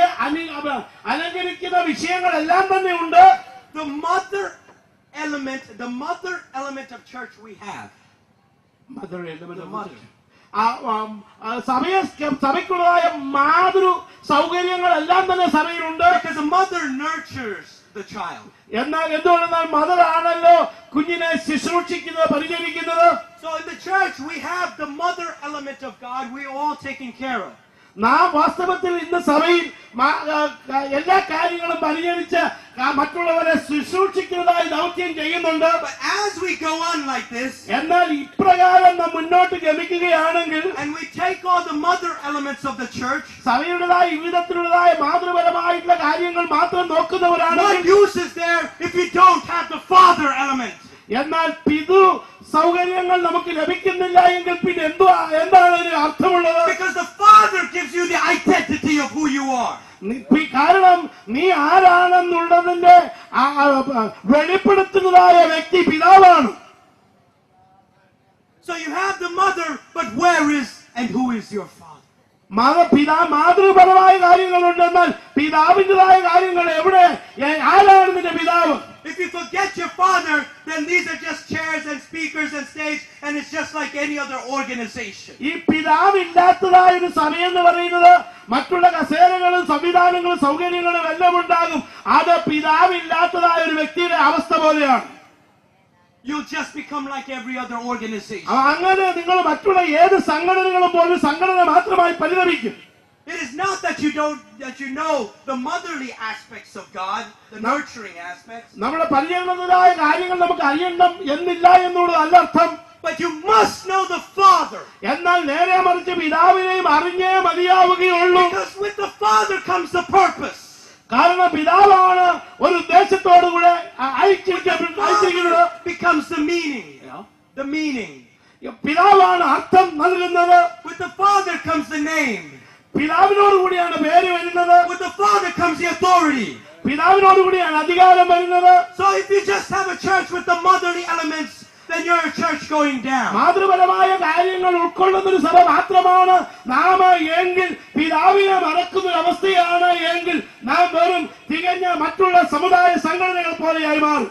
D: അലങ്കരിക്കുന്ന വിഷയങ്ങളെല്ലാം തന്നെ ഉണ്ട്.
B: The mother element of church we have.
D: സഭയ്ക്കുള്ളതായ മാതൃ സൗകര്യങ്ങളെല്ലാം തന്നെ സഭയിലുണ്ട്.
B: Because the mother nurtures the child.
D: എന്നാൽ എന്തുകൊണ്ടെന്നാൽ മദർ ആണല്ലോ കുഞ്ഞിനെ ശുശ്രൂഷിക്കുന്നത്, പരിചരിക്കുന്നത്.
B: So in the church we have the mother element of God. We all taken care of.
D: നാം വാസ്തവത്തിൽ ഇന്ന് സഭയിൽ എല്ലാ കാര്യങ്ങളും പരിചരിച്ച് മറ്റുള്ളവരെ ശുശ്രൂഷിക്കുന്നതായി ദൗത്യം ചെയ്യുന്നുണ്ട്.
B: But as we go on like this,
D: എന്നാൽ ഇപ്രകാരം നാം മുന്നോട്ട് ഗമിക്കുകയാണെങ്കിൽ
B: and we take all the mother elements of the church,
D: സഭയുടേതായ വിധത്തിലുള്ളതായ മാതൃപരമായിട്ടുള്ള കാര്യങ്ങൾ മാത്രം നോക്കുന്നവരാണ്.
B: what use is there if you don't have the father element?
D: എന്നാൽ പിതൃ സൗകര്യങ്ങൾ നമുക്ക് ലഭിക്കുന്നില്ല എങ്കിൽ പിന്നെ എന്താണ് ഒരു അർത്ഥമുള്ളത്?
B: Because the father gives you the identity of who you are.
D: കാരണം നീ ആരാണെന്നുള്ളതിന്റെ വെളിപ്പെടുത്തുന്നതായ വ്യക്തി പിതാവാണ്.
B: So you have the mother, but where is and who is your father?
D: മാതൃപരമായ കാര്യങ്ങളുണ്ട്, എന്നാൽ പിതാവിൻ്റെതായ കാര്യങ്ങൾ എവിടെ? ആരാണ് നിന്റെ പിതാവ്?
B: If you forget your father, then these are just chairs and speakers and stage, and it's just like any other organization.
D: ഈ പിതാവില്ലാത്തതായ ഒരു സഭയെന്ന് പറയുന്നത് മറ്റുള്ള കസേരകളും സംവിധാനങ്ങളും സൗകര്യങ്ങളും എല്ലാം ഉണ്ടാകും. അത് പിതാവില്ലാത്തതായ ഒരു വ്യക്തിയുടെ അവസ്ഥ പോലെയാണ്.
B: You'll just become like every other organization.
D: അങ്ങനെ നിങ്ങൾ മറ്റുള്ള ഏത് സംഘടനകളും പോലും സംഘടന മാത്രമായി പരിണമിക്കും.
B: It is not that you know the motherly aspects of God, the nurturing aspects.
D: നമ്മുടെ പരിചരണത്തിലായ കാര്യങ്ങൾ നമുക്ക് അറിയണം എന്നില്ല എന്നുള്ളതല്ല അർത്ഥം.
B: But you must know the Father.
D: എന്നാൽ നേരെ മറിച്ച് പിതാവിനെയും അറിഞ്ഞേ മതിയാവുകയുള്ളൂ.
B: Because with the Father comes the purpose.
D: കാരണം പിതാവാണ് ഒരു ഉദ്ദേശത്തോടുകൂടെ അയച്ചിരിക്കുന്നത്.
B: Becomes the meaning. The meaning.
D: പിതാവാണ് അർത്ഥം നൽകുന്നത്.
B: With the Father comes the name.
D: പിതാവിനോടുകൂടിയാണ് പേര് വരുന്നത്.
B: With the Father comes the authority.
D: പിതാവിനോടുകൂടിയാണ് അധികാരം വരുന്നത്.
B: So if you just have a church with the motherly elements, then you're a church going down.
D: മാതൃപരമായ കാര്യങ്ങൾ ഉൾക്കൊള്ളുന്ന ഒരു സഭ മാത്രമാണ് നാം എങ്കിൽ, പിതാവിനെ മറക്കുന്ന ഒരു അവസ്ഥയാണ് എങ്കിൽ നാം വെറും തികഞ്ഞ മറ്റുള്ള സമുദായ സംഘടനകൾ പോലെയായി മാറും.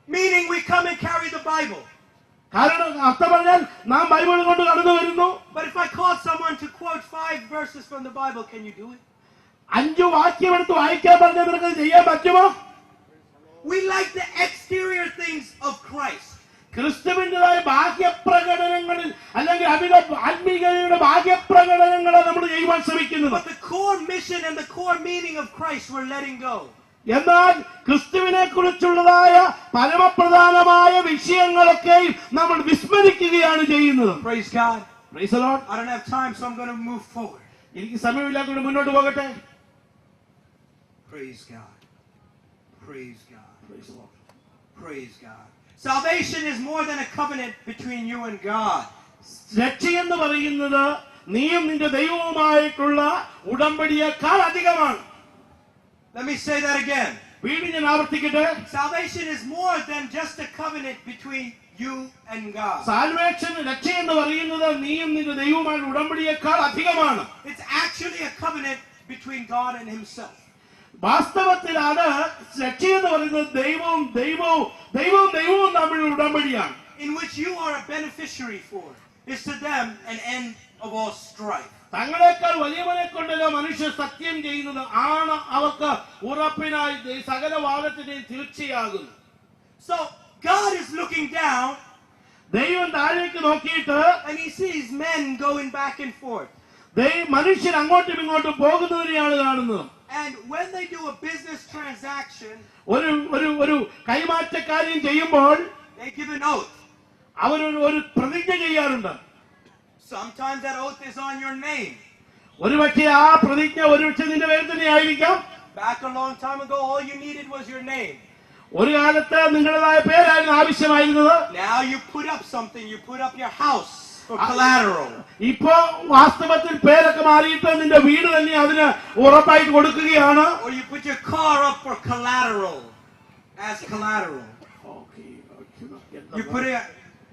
B: Meaning we come and carry the the Bible.
D: കാരണം അർത്ഥം പറഞ്ഞാൽ നാം ബൈബിൾ കൊണ്ട് കടന്നു വരുന്നു.
B: But if I called someone to quote 5 verses from the Bible, can you do it?
D: 5 വാക്യം എടുത്ത് വായിക്കാൻ പറഞ്ഞാൽ നിനക്ക് ചെയ്യാൻ പറ്റുമോ?
B: We like the exterior things of Christ.
D: ക്രിസ്തുവിൻ്റെതായ ബാഹ്യപ്രകടനങ്ങളിൽ അല്ലെങ്കിൽ ആത്മീയതയുടെ ബാഹ്യപ്രകടനങ്ങളെ നമ്മൾ ചെയ്യുവാൻ ശ്രമിക്കുന്നത്.
B: But the core mission and the core meaning of Christ we're letting go.
D: എന്നാൽ ക്രിസ്തുവിനെ കുറിച്ചുള്ളതായ പരമപ്രധാനമായ വിഷയങ്ങളൊക്കെ നമ്മൾ വിസ്മരിക്കുകയാണ് ചെയ്യുന്നത്.
B: Praise God.
D: Praise the Lord.
B: I don't have time, so I'm going to move forward.
D: എനിക്ക് സമയമില്ലാത്തതുകൊണ്ട് മുന്നോട്ട് പോകട്ടെ.
B: Praise God. Praise God.
D: Praise the Lord.
B: Praise God. Salvation is more than a covenant between you and God.
D: രക്ഷയെന്ന് പറയുന്നത് നീയും നിന്റെ ദൈവവുമായിട്ടുള്ള ഉടമ്പടിയേക്കാൾ അധികമാണ്.
B: Let me say that again.
D: വീണ്ടും ഞാൻ ആവർത്തിക്കട്ടെ.
B: Salvation is more than just a covenant between you and God.
D: Salvation രക്ഷയെന്ന് പറയുന്നത് നീയും നിന്റെ ദൈവവുമായുള്ള ഉടമ്പടിയേക്കാൾ അധികമാണ്.
B: It's actually a covenant between God and Himself.
D: വാസ്തവത്തിലാണ് രക്ഷയെന്ന് പറയുന്നത് ദൈവവും തമ്മിലുള്ള ഉടമ്പടിയാണ്.
B: In which you are a beneficiary for. It's to them an end of all strife.
D: തങ്ങളെക്കാൾ വലിയവനെ കൊണ്ടല്ല മനുഷ്യർ സത്യം ചെയ്യുന്നത് ആണ് അവർക്ക് ഉറപ്പിനായി സകല വാദത്തിന്റെയും തീർച്ചയാകുന്നു.
B: So God is looking down,
D: ദൈവം താഴേക്ക് നോക്കിയിട്ട്
B: and He sees men going back and forth.
D: മനുഷ്യർ അങ്ങോട്ടും ഇങ്ങോട്ടും പോകുന്നതിനെയാണ് കാണുന്നത്.
B: And when they do a business transaction,
D: ഒരു കൈമാറ്റക്കാര്യം ചെയ്യുമ്പോൾ
B: they give an oath.
D: ഒരു പ്രതിജ്ഞ ചെയ്യാറുണ്ട്.
B: Sometimes that oath is on your name.
D: ഒരുപക്ഷെ ആ പ്രതിജ്ഞ ഒരുപക്ഷെ നിന്റെ പേരിൽ തന്നെ ആയിരിക്കാം.
B: Back a long time ago, all you needed was your name.
D: ഒരു കാലത്ത് നിങ്ങളുടേതായ പേരായിരുന്നു ആവശ്യമായിരുന്നത്.
B: Now you put up something. You put up your house for collateral.
D: ഇപ്പോ വാസ്തവത്തിൽ പേരൊക്കെ മാറിയിട്ട് നിന്റെ വീട് തന്നെ അതിന് ഉറപ്പായിട്ട് കൊടുക്കുകയാണ്.
B: Or you put your car up for collateral, as collateral.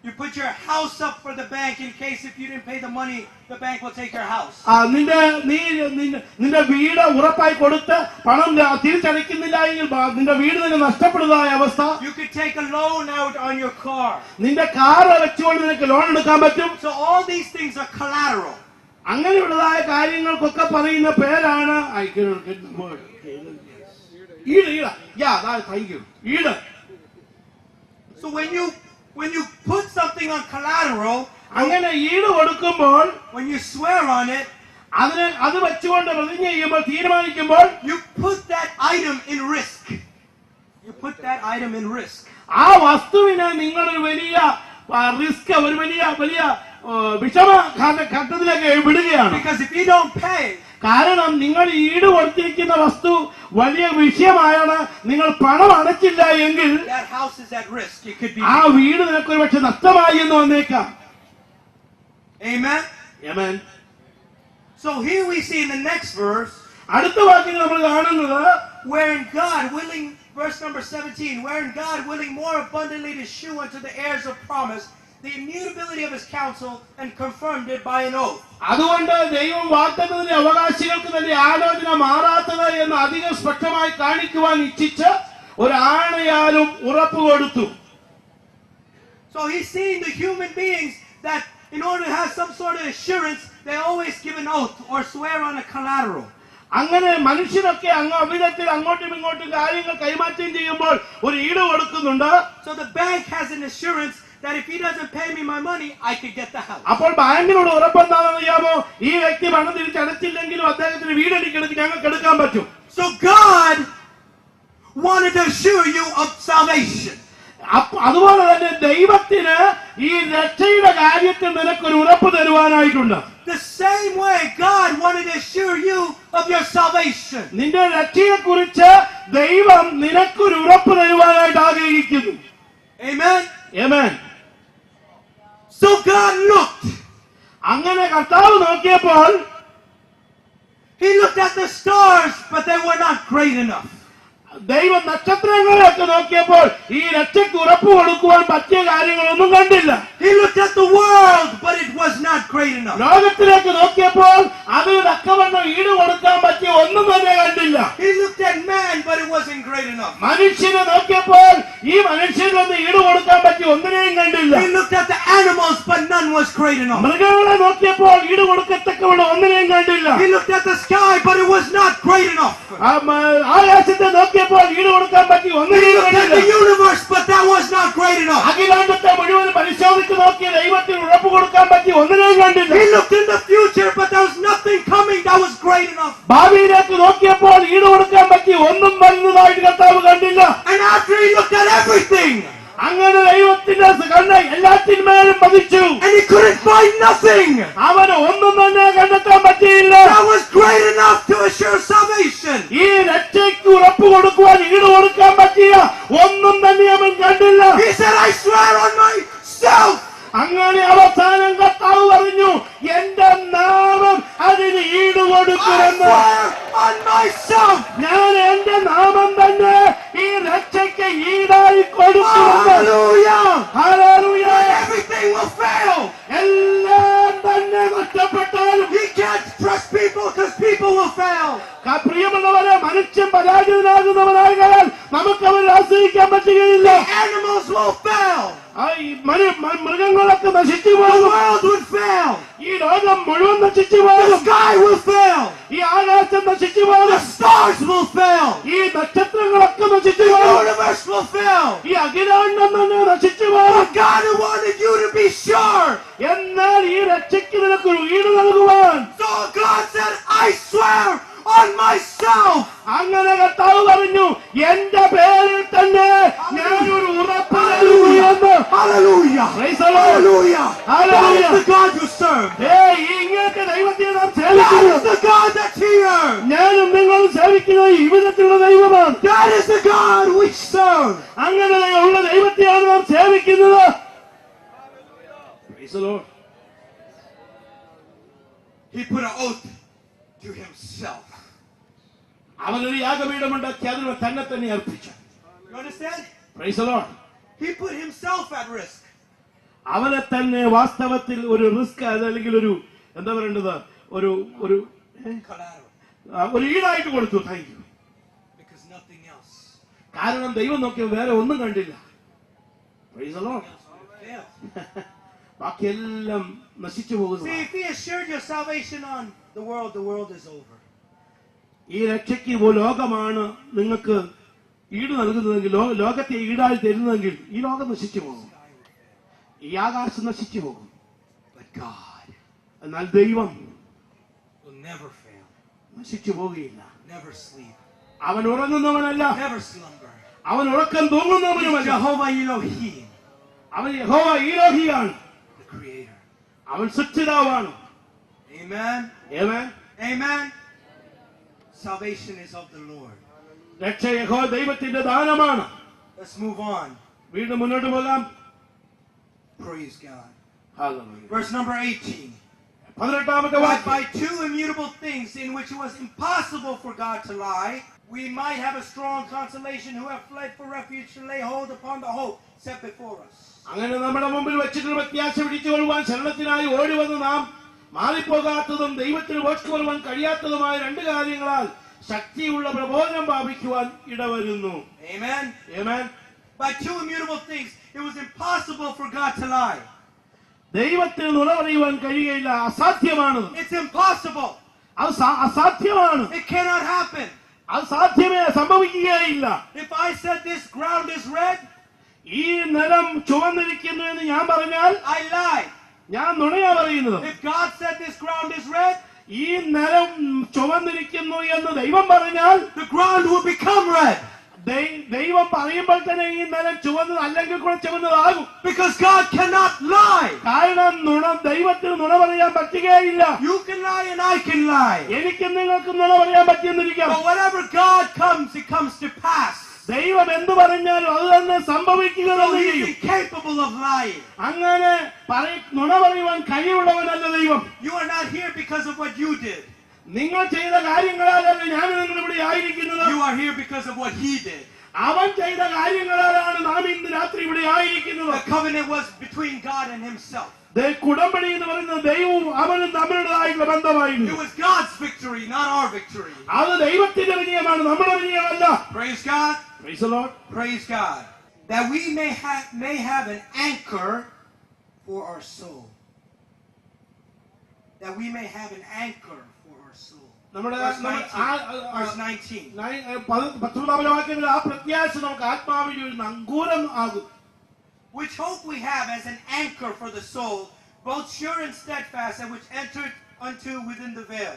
B: You put your house up for the bank in case if you didn't pay the money, the bank will take your house.
D: നിന്റെ വീട് ഉറപ്പായി കൊടുത്ത് പണം തിരിച്ചടയ്ക്കുന്നില്ല എങ്കിൽ നിന്റെ വീട് തന്നെ നഷ്ടപ്പെടുന്നതായ അവസ്ഥ.
B: You could take a loan out on your car.
D: നിന്റെ കാർ വെച്ചുകൊണ്ട് നിനക്ക് ലോൺ എടുക്കാൻ പറ്റും.
B: So all these things are collateral.
D: അങ്ങനെയുള്ളതായ കാര്യങ്ങൾക്കൊക്കെ പറയുന്ന പേരാണ് ഈട്.
B: So when you put something on collateral,
D: അങ്ങനെ ഈട് കൊടുക്കുമ്പോൾ,
B: when you swear on it,
D: അത് വെച്ചുകൊണ്ട് പ്രതിജ്ഞ ചെയ്യുമ്പോൾ തീരുമാനിക്കുമ്പോൾ,
B: you put that item in risk. You put that item in risk.
D: ആ വസ്തുവിനെ നിങ്ങളൊരു വലിയ റിസ്ക്, ഒരു വലിയ വിഷമ ഘട്ടത്തിലേക്ക് വിടുകയാണ്.
B: Because if you don't pay,
D: കാരണം നിങ്ങൾ ഈട് കൊടുത്തിരിക്കുന്ന വസ്തു വലിയ വിഷയമായാണ്. നിങ്ങൾ പണം അടച്ചില്ല എങ്കിൽ
B: that house is at risk. It could be.
D: ആ വീട് നിനക്ക് ഒരു പക്ഷെ നഷ്ടമായി എന്ന് വന്നേക്കാം.
B: Amen.
D: Amen.
B: So here we see in the next verse,
D: അടുത്ത വാക്യം നമ്മൾ കാണുന്നത്,
B: wherein God willing, verse number 17, wherein God willing more abundantly to shew unto the heirs of promise the immutability of His counsel and confirmed it by an oath.
D: അതുകൊണ്ട് ദൈവം വാഗ്ദത്തത്തിന്റെ അവകാശികൾക്ക് തന്നെ ആലോചന മാറാത്തത് എന്ന് അധികം സ്പഷ്ടമായി കാണിക്കുവാൻ ഇച്ഛിച്ച് ഒരു ആണയാലും ഉറപ്പ് കൊടുത്തു.
B: So He's seeing the human beings that in order to have some sort of assurance, they always give an oath or swear on a collateral.
D: അങ്ങനെ മനുഷ്യരൊക്കെ അവിധത്തിൽ അങ്ങോട്ടും ഇങ്ങോട്ടും കാര്യങ്ങൾ കൈമാറ്റം ചെയ്യുമ്പോൾ ഒരു ഈട് കൊടുക്കുന്നുണ്ട്.
B: So the bank has an assurance that if he doesn't pay me my money, I could get the house.
D: അപ്പോൾ ബാങ്കിനോട് ഉറപ്പെന്താണെന്ന് അറിയാമോ? ഈ വ്യക്തി പണം തിരിച്ചടച്ചില്ലെങ്കിലും അദ്ദേഹത്തിന് വീട് ഞങ്ങൾക്ക് എടുക്കാൻ പറ്റും.
B: So God wanted to assure you of salvation.
D: അതുപോലെ തന്നെ ദൈവത്തിന് ഈ രക്ഷയുടെ കാര്യത്തിൽ നിനക്കൊരു ഉറപ്പ് തരുവാനായിട്ടുണ്ട്.
B: The same way God wanted to assure you of your salvation.
D: നിന്റെ രക്ഷയെ കുറിച്ച് ദൈവം നിനക്കൊരു ഉറപ്പ് തരുവാനായിട്ട് ആഗ്രഹിക്കുന്നു.
B: Amen.
D: Amen.
B: So God looked.
D: അങ്ങനെ കർത്താവ് നോക്കിയപ്പോൾ,
B: He looked at the stars, but they were not great enough.
D: ദൈവം നക്ഷത്രങ്ങളെയൊക്കെ നോക്കിയപ്പോൾ ഈ രക്ഷയ്ക്ക് ഉറപ്പ് കൊടുക്കുവാൻ പറ്റിയ കാര്യങ്ങളൊന്നും കണ്ടില്ല.
B: He looked at the world, but it was not great enough.
D: ലോകത്തിലേക്ക് നോക്കിയപ്പോൾ അതിന് തക്കവണ്ണം ഈട് കൊടുക്കാൻ പറ്റിയ ഒന്നും തന്നെ കണ്ടില്ല.
B: He looked at man, but it wasn't great enough.
D: മനുഷ്യനെ നോക്കിയപ്പോൾ ഈ മനുഷ്യരൊന്ന് ഈട് കൊടുക്കാൻ പറ്റി ഒന്നിനെയും കണ്ടില്ല.
B: He looked at the animals, but none was great enough.
D: മൃഗങ്ങളെ നോക്കിയപ്പോൾ ഈട് കൊടുക്കത്തക്കവണ്ണം ഒന്നിനെയും കണ്ടില്ല.
B: He looked at the sky, but it was not great enough.
D: ആകാശത്തെ നോക്കിയപ്പോൾ ഈട് കൊടുക്കാൻ പറ്റി
B: He
D: ഒന്നിനെയും
B: looked at
D: കണ്ടില്ല.
B: the universe, but that was not great enough.
D: അഖിലാണ്ടത്തെ മുഴുവൻ പരിശോധിച്ച് നോക്കിയ ദൈവത്തിന് ഉറപ്പ് കൊടുക്കാൻ പറ്റി ഒന്നിനെയും കണ്ടില്ല.
B: He looked in the future, but there was nothing coming that was great enough.
D: ഭാവിയിലേക്ക് നോക്കിയപ്പോൾ ഈട് കൊടുക്കാൻ പറ്റി ഒന്നും വരുന്നതായിട്ട് കർത്താവ് കണ്ടില്ല.
B: And after he looked at everything,
D: അങ്ങനെ ദൈവത്തിന്റെ കണ്ണ് എല്ലാത്തിന്മേലും പതിച്ചു.
B: and he couldn't find nothing
D: അവന് ഒന്നും തന്നെ കണ്ടെത്താൻ പറ്റിയില്ല.
B: that was great enough to assure salvation.
D: ഈ രക്ഷയ്ക്ക് ഉറപ്പ് കൊടുക്കുവാൻ ഈട് കൊടുക്കാൻ പറ്റിയ ഒന്നും തന്നെ അവൻ കണ്ടില്ല.
B: He said, I swear on myself.
D: അങ്ങനെ അവസാനം കർത്താവ് പറഞ്ഞു, എന്റെ നാമം അതിന് ഈട്
B: I
D: കൊടുക്കുമെന്ന്.
B: swear on myself.
D: ഞാൻ എന്റെ നാമം തന്നെ ഈ രക്ഷയ്ക്ക് ഈടായി കൊടുക്കുമെന്ന്.
B: Hallelujah.
D: Hallelujah.
B: Everything will fail.
D: എല്ലാം തന്നെ നഷ്ടപ്പെട്ടാലും
B: He can't trust people because people will fail.
D: പ്രിയമുള്ളവരെ, മനുഷ്യൻ പരാജിതനാകുന്നവരായാൽ നമുക്ക് അവരെ ആശ്രയിക്കാൻ പറ്റുകയില്ല.
B: Animals will fail.
D: മൃഗങ്ങളൊക്കെ നശിച്ചു
B: The
D: പോകും.
B: world will fail.
D: ഈ ലോകം മുഴുവൻ നശിച്ചു
B: The
D: പോകും.
B: sky will fail.
D: ഈ ആകാശം നശിച്ചു
B: The
D: പോകും.
B: stars will fail.
D: ഈ നക്ഷത്രങ്ങളൊക്കെ നശിച്ചു
B: The
D: പോകും.
B: universe will fail.
D: ഈ അഖിലാണ്ടം തന്നെ നശിച്ചു പോകും.
B: But God who wanted you to be sure.
D: എന്നാൽ ഈ രക്ഷയ്ക്ക് നിനക്ക് ഈട് നൽകുവാൻ
B: So God said, I swear on myself.
D: അങ്ങനെ കർത്താവ് പറഞ്ഞു, എന്റെ പേരിൽ തന്നെ ഞാനൊരു ഉറപ്പ് നൽകുമെന്ന്.
B: Hallelujah.
D: Praise the Lord.
B: Hallelujah. That
D: Hallelujah.
B: is the God you serve.
D: ഇങ്ങനത്തെ ദൈവത്തെ നാം
B: That
D: സേവിക്കുന്നു.
B: is the God that's here.
D: ഞാനും നിങ്ങൾ സേവിക്കുന്നത് ഈ വിധത്തിലുള്ള ദൈവമാണ്.
B: That is the God we serve.
D: അങ്ങനെയുള്ള ദൈവത്തെയാണ് നാം സേവിക്കുന്നത്. Praise the Lord.
B: He put an oath to himself.
D: അവനൊരു യാഗപീഠമുണ്ടാക്കി അതിന് തന്നെ തന്നെ അർപ്പിച്ചു.
B: You understand?
D: Praise the Lord.
B: He put himself at risk.
D: അവനെ തന്നെ വാസ്തവത്തിൽ ഒരു റിസ്ക്, അല്ലെങ്കിൽ ഒരു എന്താ പറയേണ്ടത്, ഒരു ഒരു
B: Collateral.
D: ഒരു ഈടായിട്ട് കൊടുത്തു. Thank you.
B: Because nothing else.
D: കാരണം ദൈവം നോക്കിയ വേറെ ഒന്നും കണ്ടില്ല. Praise the Lord.
B: Failed.
D: ബാക്കിയെല്ലാം നശിച്ചു പോകുന്നു.
B: See, if he assured your salvation on the world is over.
D: ഈ രക്ഷയ്ക്ക് ലോകമാണ് നിങ്ങൾക്ക് ഈട് നൽകുന്നതെങ്കിൽ, ലോകത്തെ ഈടായി തരുന്നതെങ്കിൽ ഈ ലോകം നശിച്ചു പോകും. ഈ ആകാശം നശിച്ചു പോകും.
B: But God
D: എന്നാൽ ദൈവം
B: will never fail.
D: നശിച്ചു പോകുകയില്ല.
B: Never sleep.
D: അവൻ ഉറങ്ങുന്നവനല്ല,
B: Never slumber.
D: അവൻ ഉറക്കം
B: He's
D: തൂങ്ങുന്നവനുമല്ല.
B: Jehovah Elohim,
D: അവൻ യഹോവ ഈലോഹിയാണ്.
B: the creator.
D: അവൻ സൃഷ്ടിതാവാണ്.
B: Amen.
D: Amen.
B: Amen. Salvation is of the Lord.
D: രക്ഷ യഹോവ ദൈവത്തിന്റെ ദാനമാണ്.
B: Let's move on.
D: വീണ്ടും മുന്നോട്ട് പോകാം.
B: Praise God.
D: Hallelujah.
B: Verse number 18.
D: 18ാമത്തെ
B: But
D: വാക്യം.
B: by two immutable things in which it was impossible for God to lie, we might have a strong consolation who have fled for refuge to lay hold upon the hope set before us.
D: അങ്ങനെ നമ്മുടെ മുമ്പിൽ വെച്ചിട്ട് പ്രത്യാശ പിടിച്ചുകൊള്ളുവാൻ ശരണത്തിനായി ഓടിവന്ന് നാം മാറിപ്പോകാത്തതും ദൈവത്തിന് ഓർത്തുകൊള്ളുവാൻ കഴിയാത്തതുമായ രണ്ട് കാര്യങ്ങളാൽ ശക്തിയുള്ള പ്രബോധനം പ്രാപിക്കുവാൻ ഇടവരുന്നു.
B: Amen.
D: Amen.
B: By two immutable things, it was impossible for God to lie.
D: ദൈവത്തിന് നുണ പറയുവാൻ കഴിയുകയില്ല. അസാധ്യമാണ്.
B: It's impossible.
D: അത് അസാധ്യമാണ്.
B: It cannot happen.
D: അത് സാധ്യമേ സംഭവിക്കുകയില്ല.
B: If I said this ground is red,
D: ഈ നിലം ചുവന്നിരിക്കുന്നു എന്ന് ഞാൻ പറഞ്ഞാൽ
B: I lie.
D: ഞാൻ നുണയാ പറയുന്നത്.
B: If God said this ground is red,
D: ഈ നിലം ചുവന്നിരിക്കുന്നു എന്ന് ദൈവം പറഞ്ഞാൽ
B: the ground will become red.
D: ദൈവം പറയുമ്പോൾ തന്നെ ഈ നിലം ചുവന്നത് അല്ലെങ്കിൽ കൂടെ ചുവന്നതാകും.
B: Because God cannot lie.
D: കാരണം ദൈവത്തിന് നുണ പറയാൻ പറ്റുകയില്ല.
B: You can lie and I can lie.
D: എനിക്കും നിങ്ങൾക്കും നുണ പറയാൻ പറ്റിയെന്നിരിക്കാം.
B: But whatever God comes, it comes to pass.
D: ദൈവം എന്ത് പറഞ്ഞാലും അത് തന്നെ സംഭവിക്കുക
B: So
D: തന്നെ
B: he's
D: ചെയ്യും.
B: incapable of lying.
D: അങ്ങനെ നുണ പറയുവാൻ കഴിവുള്ളവനല്ല ദൈവം.
B: You are not here because of what you did.
D: നിങ്ങൾ ചെയ്ത കാര്യങ്ങളാലല്ല ഞാൻ നിങ്ങൾ ഇവിടെ ആയിരിക്കുന്നത്.
B: You are here because of what he did.
D: അവൻ ചെയ്ത കാര്യങ്ങളാലാണ് നാം ഇന്ന് രാത്രി ഇവിടെ ആയിരിക്കുന്നത്.
B: The covenant was between God and himself.
D: കുടമ്പടി എന്ന് പറയുന്നത് ദൈവവും അവനും തമ്മിലുള്ളതായിട്ടുള്ള ബന്ധമായിരുന്നു.
B: It was God's victory, not our victory.
D: അത് ദൈവത്തിന്റെ വിജയമാണ്, നമ്മുടെ വിജയമല്ല.
B: Praise God.
D: Praise the Lord.
B: Praise God. That we may have an anchor for our soul. That we may have an anchor for our soul. Verse 19.
D: 19 വാക്യത്തിൽ ആ പ്രത്യാശ നമുക്ക് ആത്മാവിന്റെ ഒരു നങ്കൂരം ആകും.
B: Which hope we have as an anchor for the soul, both sure and steadfast, and which entered unto within the veil.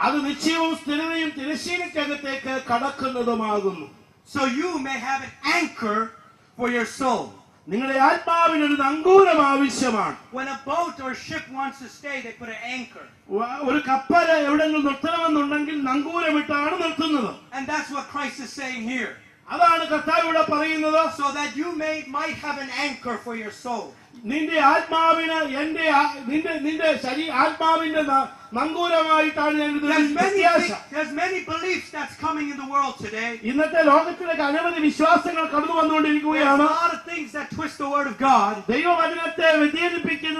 D: അത് നിശ്ചയവും സ്ഥിരതയും തിരശ്ശീലയ്ക്കകത്തേക്ക് കടക്കുന്നതുമാകുന്നു.
B: So you may have an anchor for your soul.
D: നിങ്ങളുടെ ആത്മാവിന് ഒരു നങ്കൂരം ആവശ്യമാണ്.
B: When a boat or ship wants to stay, they put an anchor.
D: ഒരു കപ്പൽ എവിടെയെങ്കിലും നിർത്തണമെന്നുണ്ടെങ്കിൽ നങ്കൂരമിട്ടാണ് നിർത്തുന്നത്.
B: And that's what Christ is saying here.
D: അതാണ് കർത്താവ് ഇവിടെ പറയുന്നത്.
B: So that you might have an anchor for your soul.
D: നിന്റെ ആത്മാവിന് നിന്റെ ആത്മാവിന്റെ നങ്കൂരമായിട്ടാണ് ഞാൻ
B: There's many beliefs that's coming in the world today.
D: ഇന്നത്തെ ലോകത്തിലേക്ക് അനവധി വിശ്വാസങ്ങൾ കടന്നു വന്നുകൊണ്ടിരിക്കുകയാണ്.
B: There's a lot of things that twist the word of God.
D: ദൈവവചനത്തെ വ്യതിചലിപ്പിക്കുന്ന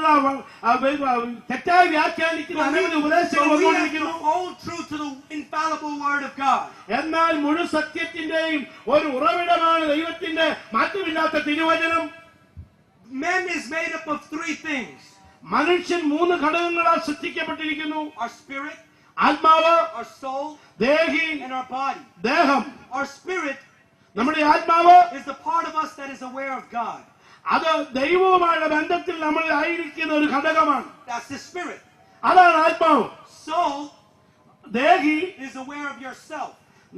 D: തെറ്റായി വ്യാഖ്യാനിക്കുന്ന അനവധി ഉപദേശങ്ങൾ വന്നുകൊണ്ടിരിക്കുന്നു.
B: Hold true to the infallible word of God.
D: എന്നാൽ മുഴു സത്യത്തിന്റെയും ഒരു ഉറവിടമാണ് ദൈവത്തിന്റെ മാറ്റമില്ലാത്ത തിരുവചനം.
B: Man is made up of 3 things.
D: മനുഷ്യൻ 3 ഘടകങ്ങളാൽ സൃഷ്ടിക്കപ്പെട്ടിരിക്കുന്നു.
B: Our spirit,
D: ആത്മാവ്,
B: our soul,
D: Delhi,
B: and our body.
D: ദേഹം.
B: Our spirit,
D: നമ്മുടെ ആത്മാവ്,
B: is the part of us that is aware of God.
D: അത് ദൈവവുമായുള്ള ബന്ധത്തിൽ നമ്മൾ ആയിരിക്കുന്ന ഒരു ഘടകമാണ്.
B: That's the spirit.
D: അതാണ് ആത്മാവ്.
B: Soul,
D: Delhi,
B: is aware of yourself.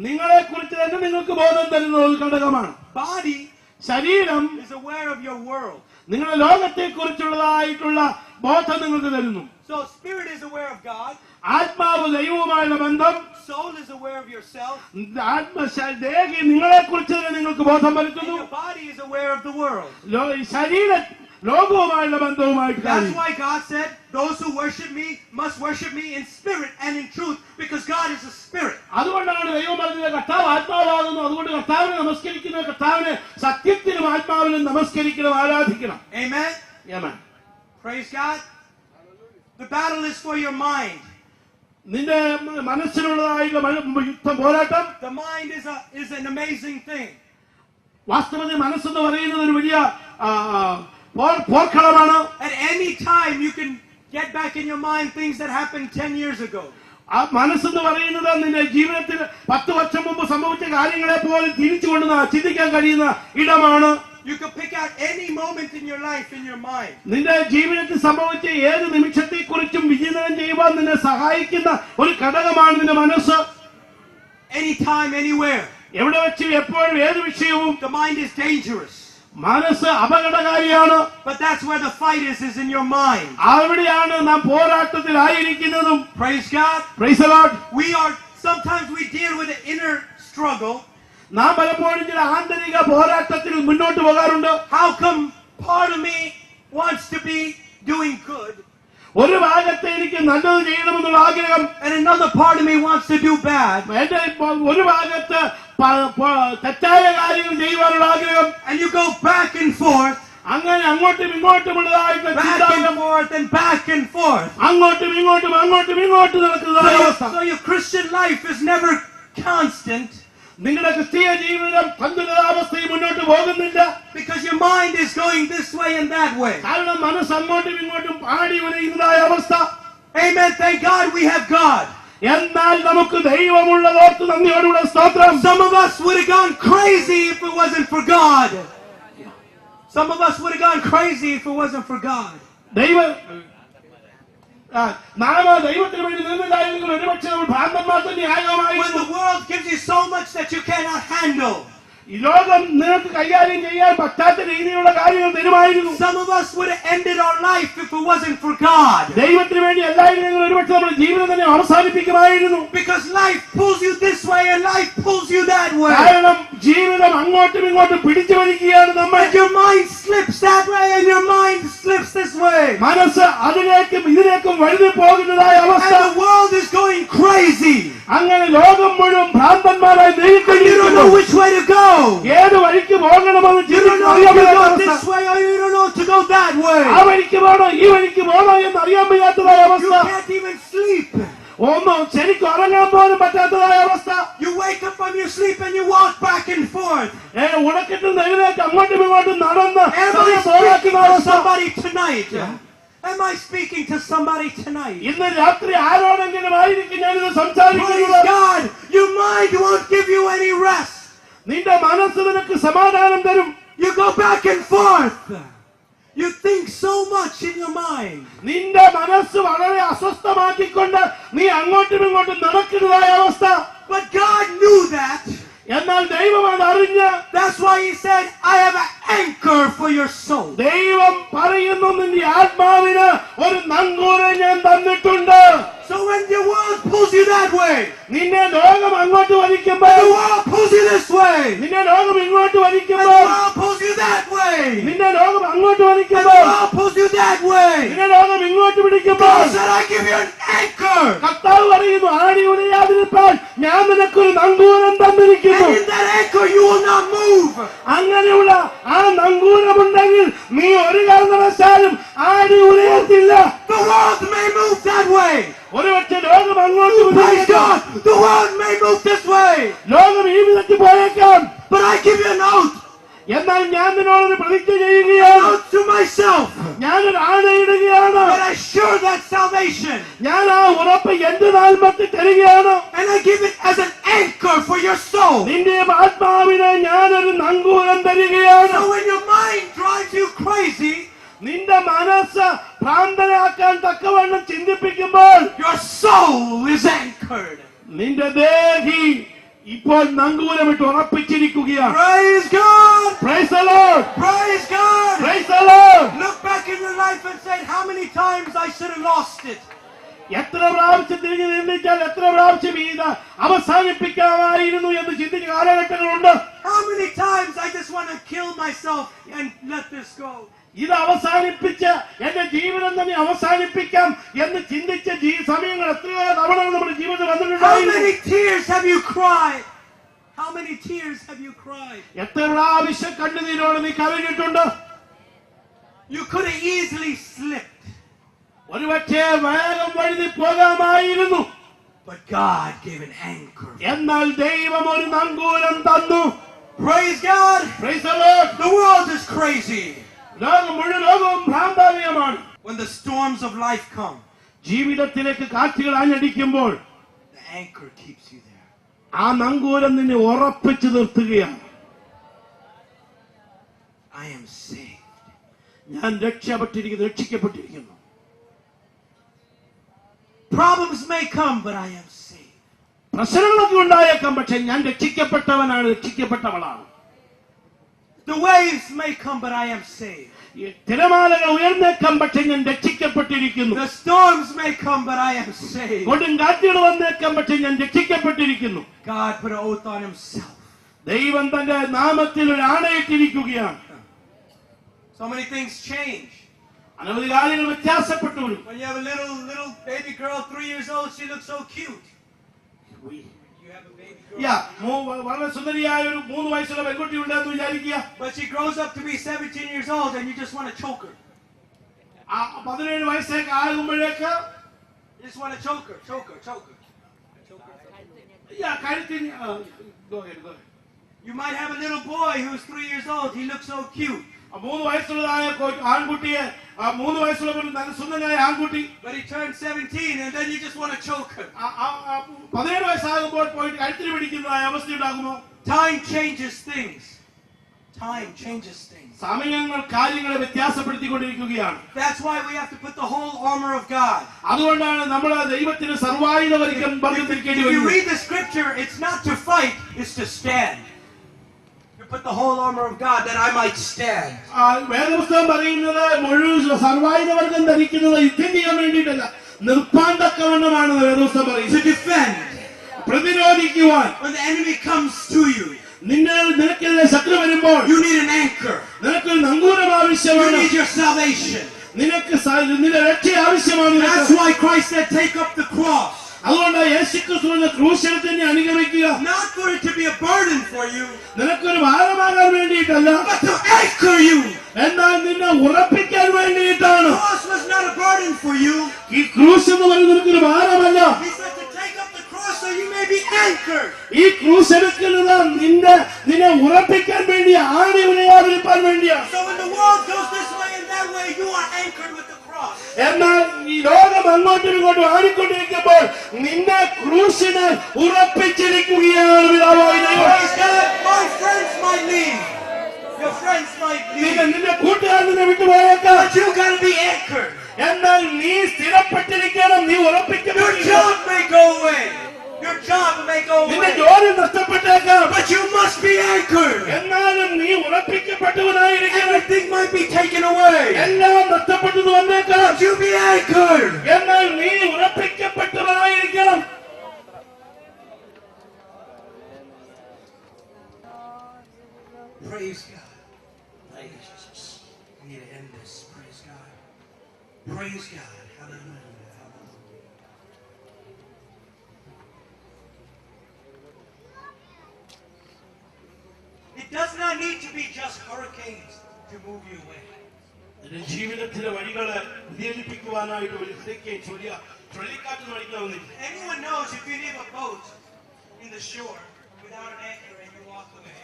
D: നിങ്ങളെ കുറിച്ച് തന്നെ നിങ്ങൾക്ക് ബോധം തരുന്ന ഒരു ഘടകമാണ്.
B: Body,
D: ശരീരം,
B: is aware of your world.
D: നിങ്ങളുടെ ലോകത്തെ കുറിച്ചുള്ളതായിട്ടുള്ള ബോധം നിങ്ങൾക്ക് തരുന്നു.
B: So spirit is aware of God.
D: ആത്മാവ് ദൈവവുമായുള്ള ബന്ധം.
B: Soul is aware of yourself.
D: ദേഹി നിങ്ങളെ കുറിച്ച് തന്നെ നിങ്ങൾക്ക് ബോധം വരുത്തുന്നു.
B: And your body is aware of the world.
D: ശരീരം ലോകവുമായുള്ള ബന്ധവുമായിട്ട്.
B: That's why God said, those who worship me must worship me in spirit and in truth, because God is a spirit.
D: അതുകൊണ്ടാണ് ദൈവം പറഞ്ഞത് കർത്താവ് ആത്മാവാകുന്നു. അതുകൊണ്ട് കർത്താവിനെ നമസ്കരിക്കുന്ന കർത്താവിനെ സത്യത്തിലും ആത്മാവിനും നമസ്കരിക്കണം, ആരാധിക്കണം.
B: Amen.
D: Amen.
B: Praise God. The battle is for your mind.
D: നിന്റെ മനസ്സിനുള്ളതായിട്ടുള്ള യുദ്ധം, പോരാട്ടം.
B: The mind is an amazing thing.
D: വാസ്തവത്തിൽ മനസ്സെന്ന് പറയുന്നത് ഒരു വലിയ പോർക്കളമാണ്.
B: At any time you can get back in your mind things that happened 10 years ago.
D: ആ മനസ്സെന്ന് പറയുന്നത് നിന്റെ ജീവിതത്തിൽ 10 വർഷം മുമ്പ് സംഭവിച്ച കാര്യങ്ങളെ പോലെ തിരിച്ചുകൊണ്ട് ചിന്തിക്കാൻ കഴിയുന്ന ഇടമാണ്.
B: You can pick out any moment in your life in your mind.
D: നിന്റെ ജീവിതത്തിൽ സംഭവിച്ച ഏത് നിമിഷത്തെ കുറിച്ചും വിചിന്തനം ചെയ്യുവാൻ നിന്നെ സഹായിക്കുന്ന ഒരു ഘടകമാണ് നിന്റെ മനസ്സ്.
B: Anytime, anywhere.
D: എവിടെ വെച്ച് എപ്പോഴും ഏത് വിഷയവും.
B: The mind is dangerous.
D: മനസ്സ് അപകടകാരിയാണ്.
B: But that's where the fight is in your mind.
D: അവിടെയാണ് നാം പോരാട്ടത്തിലായിരിക്കുന്നതും.
B: Praise God.
D: Praise the Lord.
B: Sometimes we deal with an inner struggle.
D: നാം പലപ്പോഴും ചില ആന്തരിക പോരാട്ടത്തിൽ മുന്നോട്ട് പോകാറുണ്ട്.
B: How come part of me wants to be doing good?
D: ഒരു ഭാഗത്ത് എനിക്ക് നല്ലത് ചെയ്യണമെന്നുള്ള ആഗ്രഹം.
B: And another part of me wants to do bad.
D: എന്റെ ഒരു ഭാഗത്ത് തെറ്റായ കാര്യങ്ങൾ ചെയ്യുവാനുള്ള ആഗ്രഹം.
B: And you go back and forth.
D: അങ്ങനെ അങ്ങോട്ടും ഇങ്ങോട്ടുമുള്ളതായിട്ടുള്ള
B: back and forth and back and forth.
D: അങ്ങോട്ടും ഇങ്ങോട്ടും നടക്കുന്ന അവസ്ഥ.
B: So your Christian life is never constant.
D: നിങ്ങളുടെ ക്രിസ്തീയ ജീവിതം സന്തുലിതാവസ്ഥയിൽ മുന്നോട്ട് പോകുന്നില്ല.
B: Because your mind is going this way and that way.
D: കാരണം മനസ്സ് അങ്ങോട്ടും ഇങ്ങോട്ടും പാടി ഉലയുന്നതായ അവസ്ഥ.
B: Amen. Thank God we have God.
D: എന്നാൽ നമുക്ക് ദൈവമുള്ളതോർത്ത് നന്ദിയോടുകൂടെ സ്തോത്രം.
B: Some of us would have gone crazy if it wasn't for God. Some of us would have gone crazy if it wasn't for God.
D: നാമ ദൈവത്തിന് വേണ്ടി നിന്നില്ലായെങ്കിൽ ഒരുപക്ഷെ നമ്മൾ ഭ്രാന്തന്മാർ തന്നെ ആകുമായിരുന്നു.
B: When the world gives you so much that you cannot handle.
D: ഈ ലോകം നിനക്ക് കൈകാര്യം ചെയ്യാൻ പറ്റാത്ത രീതിയിലുള്ള കാര്യങ്ങൾ തരുമായിരുന്നു.
B: Some of us would have ended our life if it wasn't for God.
D: ദൈവത്തിന് വേണ്ടി എല്ലാവരും ഒരുപക്ഷെ നമ്മുടെ ജീവിതം തന്നെ അവസാനിപ്പിക്കുമായിരുന്നു.
B: Because life pulls you this way and life pulls you that way.
D: കാരണം ജീവിതം അങ്ങോട്ടും ഇങ്ങോട്ടും പിടിച്ചു വലിക്കുകയാണ് നമ്മൾ.
B: And your mind slips that way and your mind slips this way.
D: മനസ്സ് അതിലേക്കും ഇതിലേക്കും വഴുതി പോകുന്നതായ അവസ്ഥ.
B: And the world is going crazy.
D: അങ്ങനെ ലോകം മുഴുവൻ ഭ്രാന്തന്മാരായി നീങ്ങിക്കൊണ്ടിരിക്കുന്നു.
B: You don't know which way to go.
D: ഏത് വഴിക്ക് പോകണമെന്ന്
B: You don't know to go this way or you don't know to go that way.
D: ആ വഴിക്ക് പോകണോ ഈ വഴിക്ക് പോകണോ എന്ന് അറിയാൻ വയ്യാത്തതായ അവസ്ഥ.
B: You can't even sleep.
D: ഒന്നും ശരിക്കും ഉറങ്ങാൻ പോലും പറ്റാത്തതായ അവസ്ഥ.
B: You wake up from you sleep and you walk back and forth.
D: ഉണക്കത്തിൽ എഴുന്നേറ്റ് അങ്ങോട്ടും ഇങ്ങോട്ടും നടന്ന്
B: Am I speaking to somebody tonight? Am I speaking to somebody tonight?
D: ഇന്ന് രാത്രി ആരോടെങ്കിലും ആയിരിക്കും ഞാനിത്
B: Praise
D: സംസാരിക്കുന്നത്.
B: God, your mind won't give you any rest.
D: നിന്റെ മനസ്സ് നിനക്ക് സമാധാനം തരും.
B: You go back and forth. You think so much in your mind.
D: നിന്റെ മനസ്സ് വളരെ അസ്വസ്ഥമാക്കിക്കൊണ്ട് നീ അങ്ങോട്ടും ഇങ്ങോട്ടും നടക്കുന്നതായ അവസ്ഥ.
B: But God knew that.
D: എന്നാൽ ദൈവം അത് അറിഞ്ഞ്,
B: That's why He said, I have an anchor for your soul.
D: ദൈവം പറയുന്നു നിന്റെ ആത്മാവിന് ഒരു നങ്കൂരം ഞാൻ തന്നിട്ടുണ്ട്.
B: So when the world pulls you that way,
D: നിന്നെ ലോകം അങ്ങോട്ട് വലിക്കുമ്പോൾ,
B: the world pulls you this way,
D: നിന്നെ ലോകം ഇങ്ങോട്ട്
B: and the
D: വലിക്കുമ്പോൾ,
B: world pulls you that way,
D: നിന്നെ ലോകം അങ്ങോട്ട്
B: and the
D: വലിക്കുമ്പോൾ,
B: world pulls you that way,
D: നിന്നെ ലോകം ഇങ്ങോട്ട് പിടിക്കുമ്പോൾ,
B: God said, I give you an anchor.
D: കർത്താവ് പറയുന്നു ആടി ഉലയാതിരിപ്പാൻ ഞാൻ നിനക്കൊരു നങ്കൂരം തന്നിരിക്കുന്നു.
B: And in that anchor you will not move.
D: അങ്ങനെയുള്ള ആ നങ്കൂരമുണ്ടെങ്കിൽ നീ ഒരു കാരണവശാലും ആടി ഉലയത്തില്ല.
B: The world may move that way.
D: ഒരുപക്ഷെ ലോകം അങ്ങോട്ട്
B: Praise God. The world may move this way.
D: ലോകം ഈ വിധത്തിൽ പോയേക്കാം.
B: But I give you an oath.
D: എന്നാൽ ഞാൻ നിന്നോടൊരു പ്രതിജ്ഞ ചെയ്യുകയാണ്.
B: Oath to myself.
D: ഞാനൊരു ആണയിടുകയാണ്.
B: But I assure that salvation.
D: ഞാൻ ആ ഉറപ്പ് എന്റെ താൽമത്തിൽ തരികയാണ്.
B: And I give it as an anchor for your soul.
D: നിന്റെ ആത്മാവിന് ഞാനൊരു നങ്കൂരം തരികയാണ്.
B: So when your mind drives you crazy,
D: നിന്റെ മനസ്സ് ഭ്രാന്തനാക്കാൻ തക്കവണ്ണം ചിന്തിപ്പിക്കുമ്പോൾ
B: your soul is anchored.
D: നിന്റെ ദേഹി ഇപ്പോൾ നങ്കൂരമിട്ട് ഉറപ്പിച്ചിരിക്കുകയാണ്.
B: Praise God.
D: Praise the Lord.
B: Praise God.
D: Praise the Lord.
B: Look back in your life and say, how many times I should have lost it.
D: എത്ര പ്രാവശ്യം തിരിഞ്ഞു ചിന്തിച്ചാൽ എത്ര പ്രാവശ്യം ഇത് അവസാനിപ്പിക്കാമായിരുന്നു എന്ന് ചിന്തിച്ച കാലഘട്ടങ്ങളുണ്ട്.
B: How many times I just want to kill myself and let this go.
D: ഇത് അവസാനിപ്പിച്ച് എന്റെ ജീവിതം തന്നെ അവസാനിപ്പിക്കാം എന്ന് ചിന്തിച്ച സമയങ്ങൾ എത്രയോ തവണ നമ്മുടെ ജീവിതത്തിൽ
B: How
D: വന്നിട്ടുണ്ടായിരുന്നു.
B: many tears have you cried? How many tears have you cried?
D: എത്ര പ്രാവശ്യം കണ്ണുനീരോട് നീ കരഞ്ഞിട്ടുണ്ട്.
B: You could have easily slipped.
D: ഒരുപക്ഷേ വേഗം വഴുതി പോകാമായിരുന്നു.
B: But God gave an anchor.
D: എന്നാൽ ദൈവം ഒരു നങ്കൂരം തന്നു.
B: Praise God.
D: Praise the Lord.
B: The world is crazy.
D: ലോകം മുഴുവൻ ലോകവും ഭ്രാന്താലയമാണ്.
B: When the storms of life come,
D: ജീവിതത്തിലേക്ക് കാറ്റുകൾ ആഞ്ഞടിക്കുമ്പോൾ
B: the anchor keeps you there.
D: ആ നങ്കൂരം നിന്നെ ഉറപ്പിച്ചു നിർത്തുകയാണ്.
B: I am saved.
D: ഞാൻ രക്ഷിക്കപ്പെട്ടിരിക്കുന്നു.
B: Problems may come, but I am saved.
D: പ്രശ്നങ്ങളൊക്കെ ഉണ്ടായേക്കാം, പക്ഷെ ഞാൻ രക്ഷിക്കപ്പെട്ടവനാണ്, രക്ഷിക്കപ്പെട്ടവളാണ്.
B: The waves may come, but I am saved.
D: തിരമാലകൾ ഉയർന്നേക്കാം, പക്ഷെ ഞാൻ രക്ഷിക്കപ്പെട്ടിരിക്കുന്നു.
B: The storms may come, but I am saved.
D: കൊടുങ്കാറ്റുകൾ വന്നേക്കാം, പക്ഷെ ഞാൻ രക്ഷിക്കപ്പെട്ടിരിക്കുന്നു.
B: God put an oath on Himself.
D: ദൈവം തന്റെ നാമത്തിൽ ഒരു ആണയിട്ടിരിക്കുകയാണ്.
B: So many things change.
D: അനവധി കാര്യങ്ങൾ വ്യത്യാസപ്പെട്ടു.
B: When you have a little baby girl, 3 years old, she looks so cute. You have a baby girl.
D: വളരെ സുന്ദരിയായ ഒരു 3 വയസ്സുള്ള പെൺകുട്ടി ഉണ്ടെന്ന് വിചാരിക്കുക.
B: But she grows up to be 17 years old and you just want to choke her.
D: 17 വയസ്സൊക്കെ ആകുമ്പോഴേക്ക്
B: You just want to choke her.
D: കഴുത്തിന്
B: You might have a little boy who's 3 years old. He looks so cute.
D: 3 വയസ്സുള്ളതായ ആൺകുട്ടിയെ 3 വയസ്സുള്ള ഒരു നല്ല സുന്ദരനായ ആൺകുട്ടി,
B: But he turns 17 and then you just want to choke him.
D: 17 വയസ്സാകുമ്പോൾ പോയിട്ട് കഴുത്തിന് പിടിക്കുന്നതായ അവസ്ഥ ഉണ്ടാകുമോ?
B: Time changes things. Time changes things.
D: സമയങ്ങൾ കാര്യങ്ങളെ വ്യത്യാസപ്പെടുത്തിക്കൊണ്ടിരിക്കുകയാണ്.
B: That's why we have to put the whole armor of God.
D: അതുകൊണ്ടാണ് നമ്മൾ ദൈവത്തിന് സർവായുധ വർഗ്ഗം വർഗ്ഗിക്കേണ്ടി
B: If you
D: വരുന്നത്.
B: read the scripture, it's not to fight, it's to stand. You put the whole armor of God that I might stand.
D: വേദപുസ്തകം പറയുന്നത് മുഴുവൻ സർവായുധ വർഗ്ഗം ധരിക്കുന്നത് യുദ്ധം ചെയ്യാൻ വേണ്ടിയിട്ടല്ല, നിർപ്പാൻ തക്കവണ്ണമാണ് വേദപുസ്തകം
B: To
D: പറയുന്നത്.
B: defend.
D: പ്രതിരോധിക്കുവാൻ.
B: When the enemy comes to you,
D: നിനക്കെതിരെ ശത്രു വരുമ്പോൾ
B: you need an anchor.
D: നിനക്കൊരു നങ്കൂരം
B: You
D: ആവശ്യമാണ്.
B: need your salvation.
D: നിന്റെ രക്ഷ ആവശ്യമാണ്.
B: That's why Christ said, take up the cross.
D: അതുകൊണ്ട് യേശുക്രിസ്തുവിന്റെ ക്രൂശിനെ അനുഗമിക്കുക.
B: Not for it to be a burden for you,
D: നിനക്കൊരു ഭാരമാകാൻ വേണ്ടിയിട്ടല്ല,
B: but to anchor you.
D: എന്നാൽ നിന്നെ ഉറപ്പിക്കാൻ വേണ്ടിയിട്ടാണ്.
B: The cross was not a burden for you.
D: ഈ ക്രൂശ് എന്ന് പറയുന്നത് നിനക്കൊരു ഭാരമല്ല.
B: He said to take up the cross so you may be anchored.
D: ഈ ക്രൂശ് എടുക്കുന്ന ഉറപ്പിപ്പാൻ വേണ്ടിയാണ്.
B: So when the world goes this way and that way, you are anchored with the cross.
D: എന്നാൽ ഈ ലോകം അങ്ങോട്ടും ഇങ്ങോട്ടും ആടിക്കൊണ്ടിരിക്കുമ്പോൾ നിന്നെ ക്രൂശിന് ഉറപ്പിച്ചിരിക്കുകയാണ് പിതാവായ ദൈവം.
B: Praise God. My friends might leave. Your friends might leave.
D: നിന്റെ കൂട്ടുകാർ നിന്നെ വിട്ടുപോയേക്കാം.
B: But you gotta be anchored.
D: എന്നാൽ നീ സ്ഥിരപ്പെട്ടിരിക്കണം, നീ
B: Your
D: ഉറപ്പിക്കപ്പെട്ടിരിക്കണം.
B: job may go away. Your job may go
D: നിന്റെ
B: away.
D: ജോലി നഷ്ടപ്പെട്ടേക്കാം.
B: But you must be anchored.
D: എന്നാലും നീ ഉറപ്പിക്കപ്പെട്ടവനായിരിക്കണം.
B: Everything might be taken away.
D: എല്ലാം നഷ്ടപ്പെട്ടത് വന്നേക്കാം.
B: But you be anchored.
D: എന്നാൽ നീ ഉറപ്പിക്കപ്പെട്ടവനായിരിക്കണം.
B: Praise God. Thank you, Jesus. We need to end this. Praise God. Praise God. Hallelujah. Hallelujah. It does not need to be just hurricanes to move you away.
D: നിന്റെ ജീവിതത്തിലെ വഴികളെ വ്യതിചലിപ്പിക്കുവാനായിട്ട് ഒരു ചുഴലിക്കാറ്റ് മടിക്കാവുന്നില്ല.
B: Anyone knows if you leave a boat in the shore without an anchor and you walk away.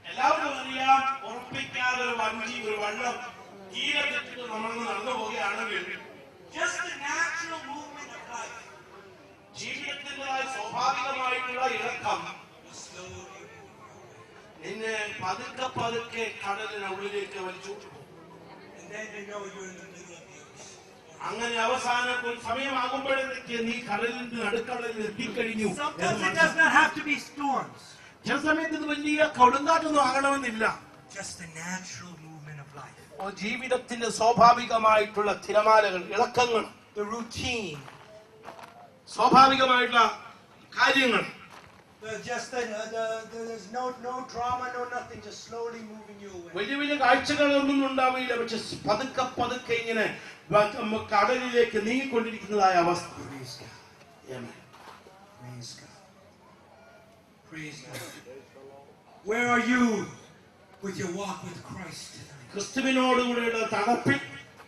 D: എല്ലാവർക്കും അറിയാം, ഉറപ്പിക്കാതെ ഒരു വഞ്ചി ഒരു വള്ളം തീരത്തിട്ട് നമ്മൾ നടന്നു പോവുകയാണെങ്കിൽ
B: Just the natural movement of life
D: ജീവിതത്തിൻ്റെതായ സ്വാഭാവികമായിട്ടുള്ള ഇളക്കം
B: will slowly move you away.
D: നിന്നെ പതുക്കെ പതുക്കെ കടലിനുള്ളിലേക്ക് വലിച്ചു പോകും.
B: And then you know you're in the middle of the ocean.
D: അങ്ങനെ അവസാനം സമയമാകുമ്പോഴേക്ക് നീ കടലിന്റെ നടുക്കടലിൽ എത്തിക്കഴിഞ്ഞു.
B: Sometimes it does not have to be storms.
D: ചില സമയത്ത് ഇത് വലിയ കൊടുങ്കാറ്റൊന്നും ആകണമെന്നില്ല.
B: Just the natural movement of life.
D: ജീവിതത്തിന്റെ സ്വാഭാവികമായിട്ടുള്ള തിരമാലകൾ, ഇളക്കങ്ങൾ,
B: The routine.
D: സ്വാഭാവികമായിട്ടുള്ള കാര്യങ്ങൾ.
B: There's no drama, no nothing, just slowly moving you away.
D: വലിയ വലിയ കാഴ്ചകളൊന്നും ഉണ്ടാവില്ല, പക്ഷെ പതുക്കെ പതുക്കെ ഇങ്ങനെ കടലിലേക്ക് നീങ്ങിക്കൊണ്ടിരിക്കുന്നതായ അവസ്ഥ.
B: Praise God.
D: Amen.
B: Praise God. Praise God. Where are you with your walk with Christ tonight?
D: ക്രിസ്തുവിനോടുകൂടിയുള്ള തടപ്പിൽ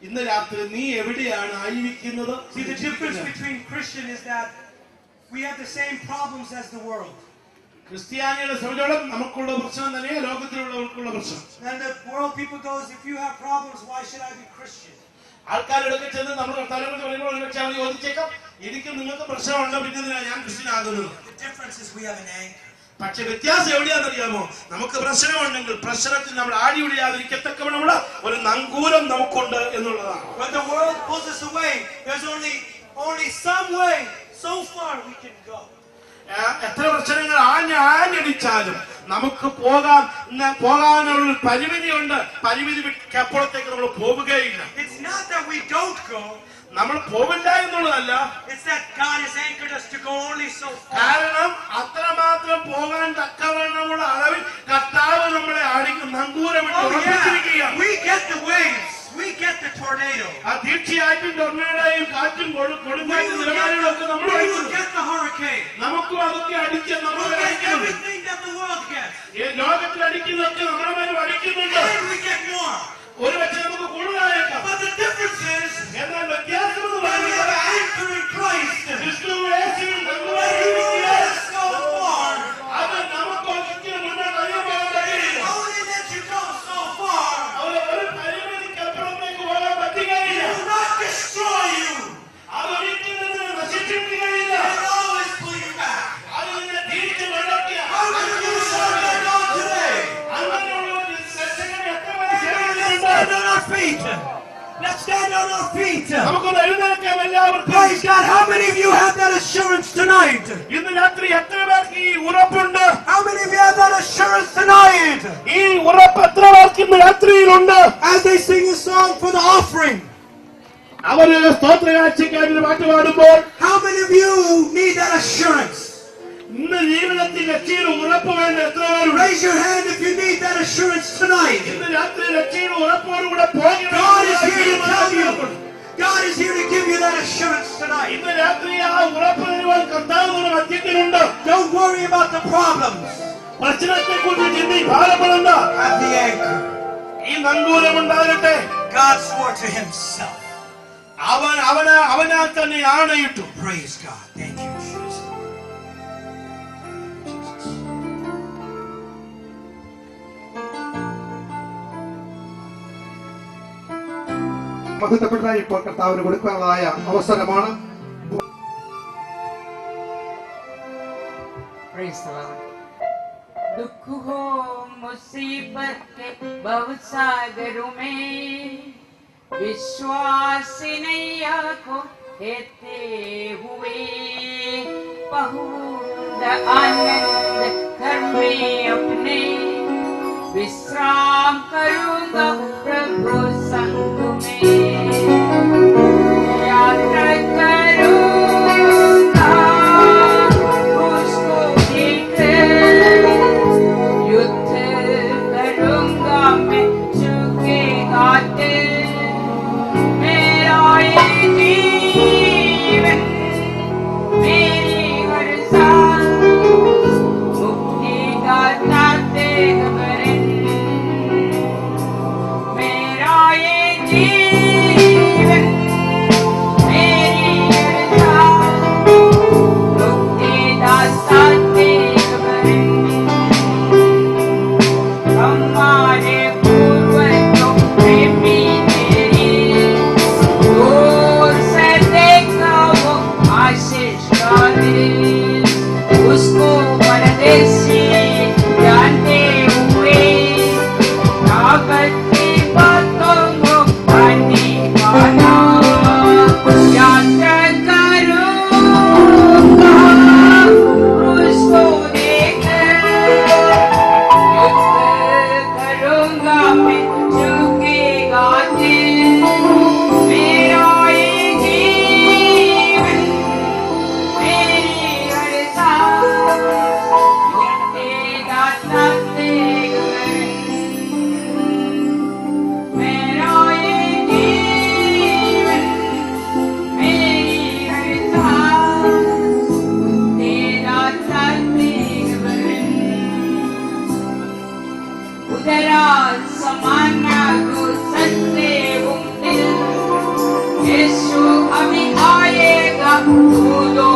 D: ഇന്ന് രാത്രി നീ എവിടെയാണ് ആയിരിക്കുന്നത്?
B: See, the difference between Christian is that we have the same problems as the world.
D: ക്രിസ്ത്യാനികളെ സംബന്ധിച്ചിടത്തോളം നമുക്കുള്ള പ്രശ്നം തന്നെ ലോകത്തിലുള്ളവർക്കുള്ള പ്രശ്നം.
B: And the world people goes, if you have problems, why should I be Christian?
D: ആൾക്കാരുടെ ചെന്ന് നമ്മൾ തലമുറ പറയുമ്പോൾ വെച്ചാൽ ചോദിച്ചേക്കാം, എനിക്ക് നിങ്ങൾക്ക് പ്രശ്നമുണ്ടോ, പിന്നെ ഞാൻ ക്രിസ്ത്യനാകുന്നത്.
B: The difference is we have an anchor.
D: പക്ഷെ വ്യത്യാസം എവിടെയാണെന്നറിയാമോ? നമുക്ക് പ്രശ്നമുണ്ടെങ്കിൽ പ്രശ്നത്തിൽ നമ്മൾ ആടി ഒഴിയാതിരിക്കത്തക്കവണ്ണമുള്ള ഒരു നങ്കൂരം നമുക്കുണ്ട് എന്നുള്ളതാണ്.
B: When the world pulls us away, there's only some way, so far we can go.
D: എത്ര പ്രശ്നങ്ങൾ ആഞ്ഞടിച്ചാലും നമുക്ക് പോകാനുള്ള പരിമിതിയുണ്ട്. പരിമിതി അപ്പുറത്തേക്ക് നമ്മൾ പോവുകയില്ല.
B: It's not that we don't go.
D: നമ്മൾ പോവില്ല എന്നുള്ളതല്ല,
B: It's that God has anchored us to go only so far.
D: കാരണം അത്രമാത്രം പോകാൻ തക്കവണ്ണമുള്ള അളവിൽ കർത്താവ് നമ്മളെ നങ്കൂരമിട്ട് ഉറപ്പിച്ചിരിക്കുകയാണ്.
B: We get the waves. We get the tornado.
D: തീർച്ചയായിട്ടും ടൊർണേഡോയും കാറ്റും കൊടുങ്കാറ്റും നിലവാരങ്ങളൊക്കെ നമ്മൾ
B: We will get the hurricane.
D: നമുക്കും അതൊക്കെ അടിച്ച് നമ്മൾ
B: We'll get everything that the world gets.
D: ലോകത്തിൽ അടിക്കുന്നതൊക്കെ നമ്മുടെ മേലും അടിക്കുന്നുണ്ട്.
B: And we get more.
D: ഒരു പക്ഷേ നമുക്ക് കൂടുതലായേക്കാം.
B: But the difference is,
D: എന്നാൽ വ്യത്യാസം എന്ന്
B: when we have
D: പറയുന്നത്
B: an anchor in Christ,
D: ക്രിസ്തു യേശുവിൽ
B: when He will let us go far,
D: അത് നമുക്ക് ഒരിക്കലും മുന്നോട്ട് അറിയാൻ കഴിയില്ല.
B: only let you go so far,
D: ഒരു പരിമിതിക്കപ്പുറത്തേക്ക് പോകാൻ പറ്റുകയില്ല.
B: He will not destroy you.
D: അതൊരിക്കലും നിന്നെ നശിപ്പിക്കുകയില്ല.
B: He will always pull you back.
D: അത് നിന്നെ തിരിച്ചു നടത്തിയ
B: How many of you serve that God today?
D: അങ്ങനെയുള്ള ഒരു സത്സംഗം എത്ര പേര്
B: Let's
D: ചെയ്യുന്നുണ്ട്?
B: stand on our feet. Let's stand on our feet.
D: നമുക്കൊന്ന് എഴുന്നേൽക്കാം എല്ലാവർക്കും.
B: Praise God. How many of you have that assurance tonight?
D: ഇന്ന് രാത്രി എത്ര പേർക്ക് ഈ ഉറപ്പുണ്ട്?
B: How many of you have that assurance tonight?
D: ഈ ഉറപ്പ് എത്ര പേർക്ക് ഇന്ന് രാത്രിയിലുണ്ട്?
B: As they sing a song for the offering,
D: അവര് സ്തോത്രകാഴ്ചയ്ക്കായി പാട്ട് പാടുമ്പോൾ
B: how many of you need that assurance?
D: ഇന്ന് ജീവിതത്തിൽ രക്ഷയുടെ ഉറപ്പ് വേണ്ട എത്ര പേരുണ്ട്?
B: Raise your hand if you need that assurance tonight.
D: ഇന്ന് രാത്രി രക്ഷയുടെ ഉറപ്പോടുകൂടെ
B: God is here to tell you. God is here to give you that assurance tonight.
D: ഇന്ന് രാത്രി ആ ഉറപ്പ് തരുവാൻ കർത്താവ് മധ്യത്തിലുണ്ട്.
B: Don't worry about the problems.
D: പ്രശ്നത്തെ കുറിച്ച് ഭാരപ്പെടണ്ട.
B: Have the anchor.
D: ഈ നങ്കൂരമുണ്ടാകട്ടെ.
B: God swore to Himself.
D: അവനാൽ തന്നെ ആണയിട്ടു.
B: Praise God. Thank you, Jesus.
A: മഹത്വപ്പെട്ട ഇപ്പോൾ കർത്താവിന് കൊടുക്കാനുള്ളതായ അവസരമാണ്.
E: दुख हो मुसीबत के भवसागरों में विश्वास नैया को कहते हुए बहुत आनंद घर में अपने विश्राम करूंगा प्रभु संग में यात्रा करूंगा उसको देखकर युद्ध करूंगा मैं झुकेगा दिल मेरा ये जीवन मेरी हर सांस मुक्ति गाता तेग बरन मेरा ये जीवन मेरी हर सांस मुक्ति दाता तेग बरन हमारे पूर्वजों प्रेमी तेरी दूर से देखा वो आशीष का दिल उसको परदेसी जानते हुए ताकत की बातों को पानी पाना यात्रा करूंगा उसको देखकर करूंगा मैं झुकेगा दिल मेरा ये जीवन मेरी हर सांस मुक्तेगा तेग मेरा ये जीवन मेरी हर सांस मुक्तेगा तेग उदरा समाना को सत्ते दिल यीशु अभी आएगा कूदो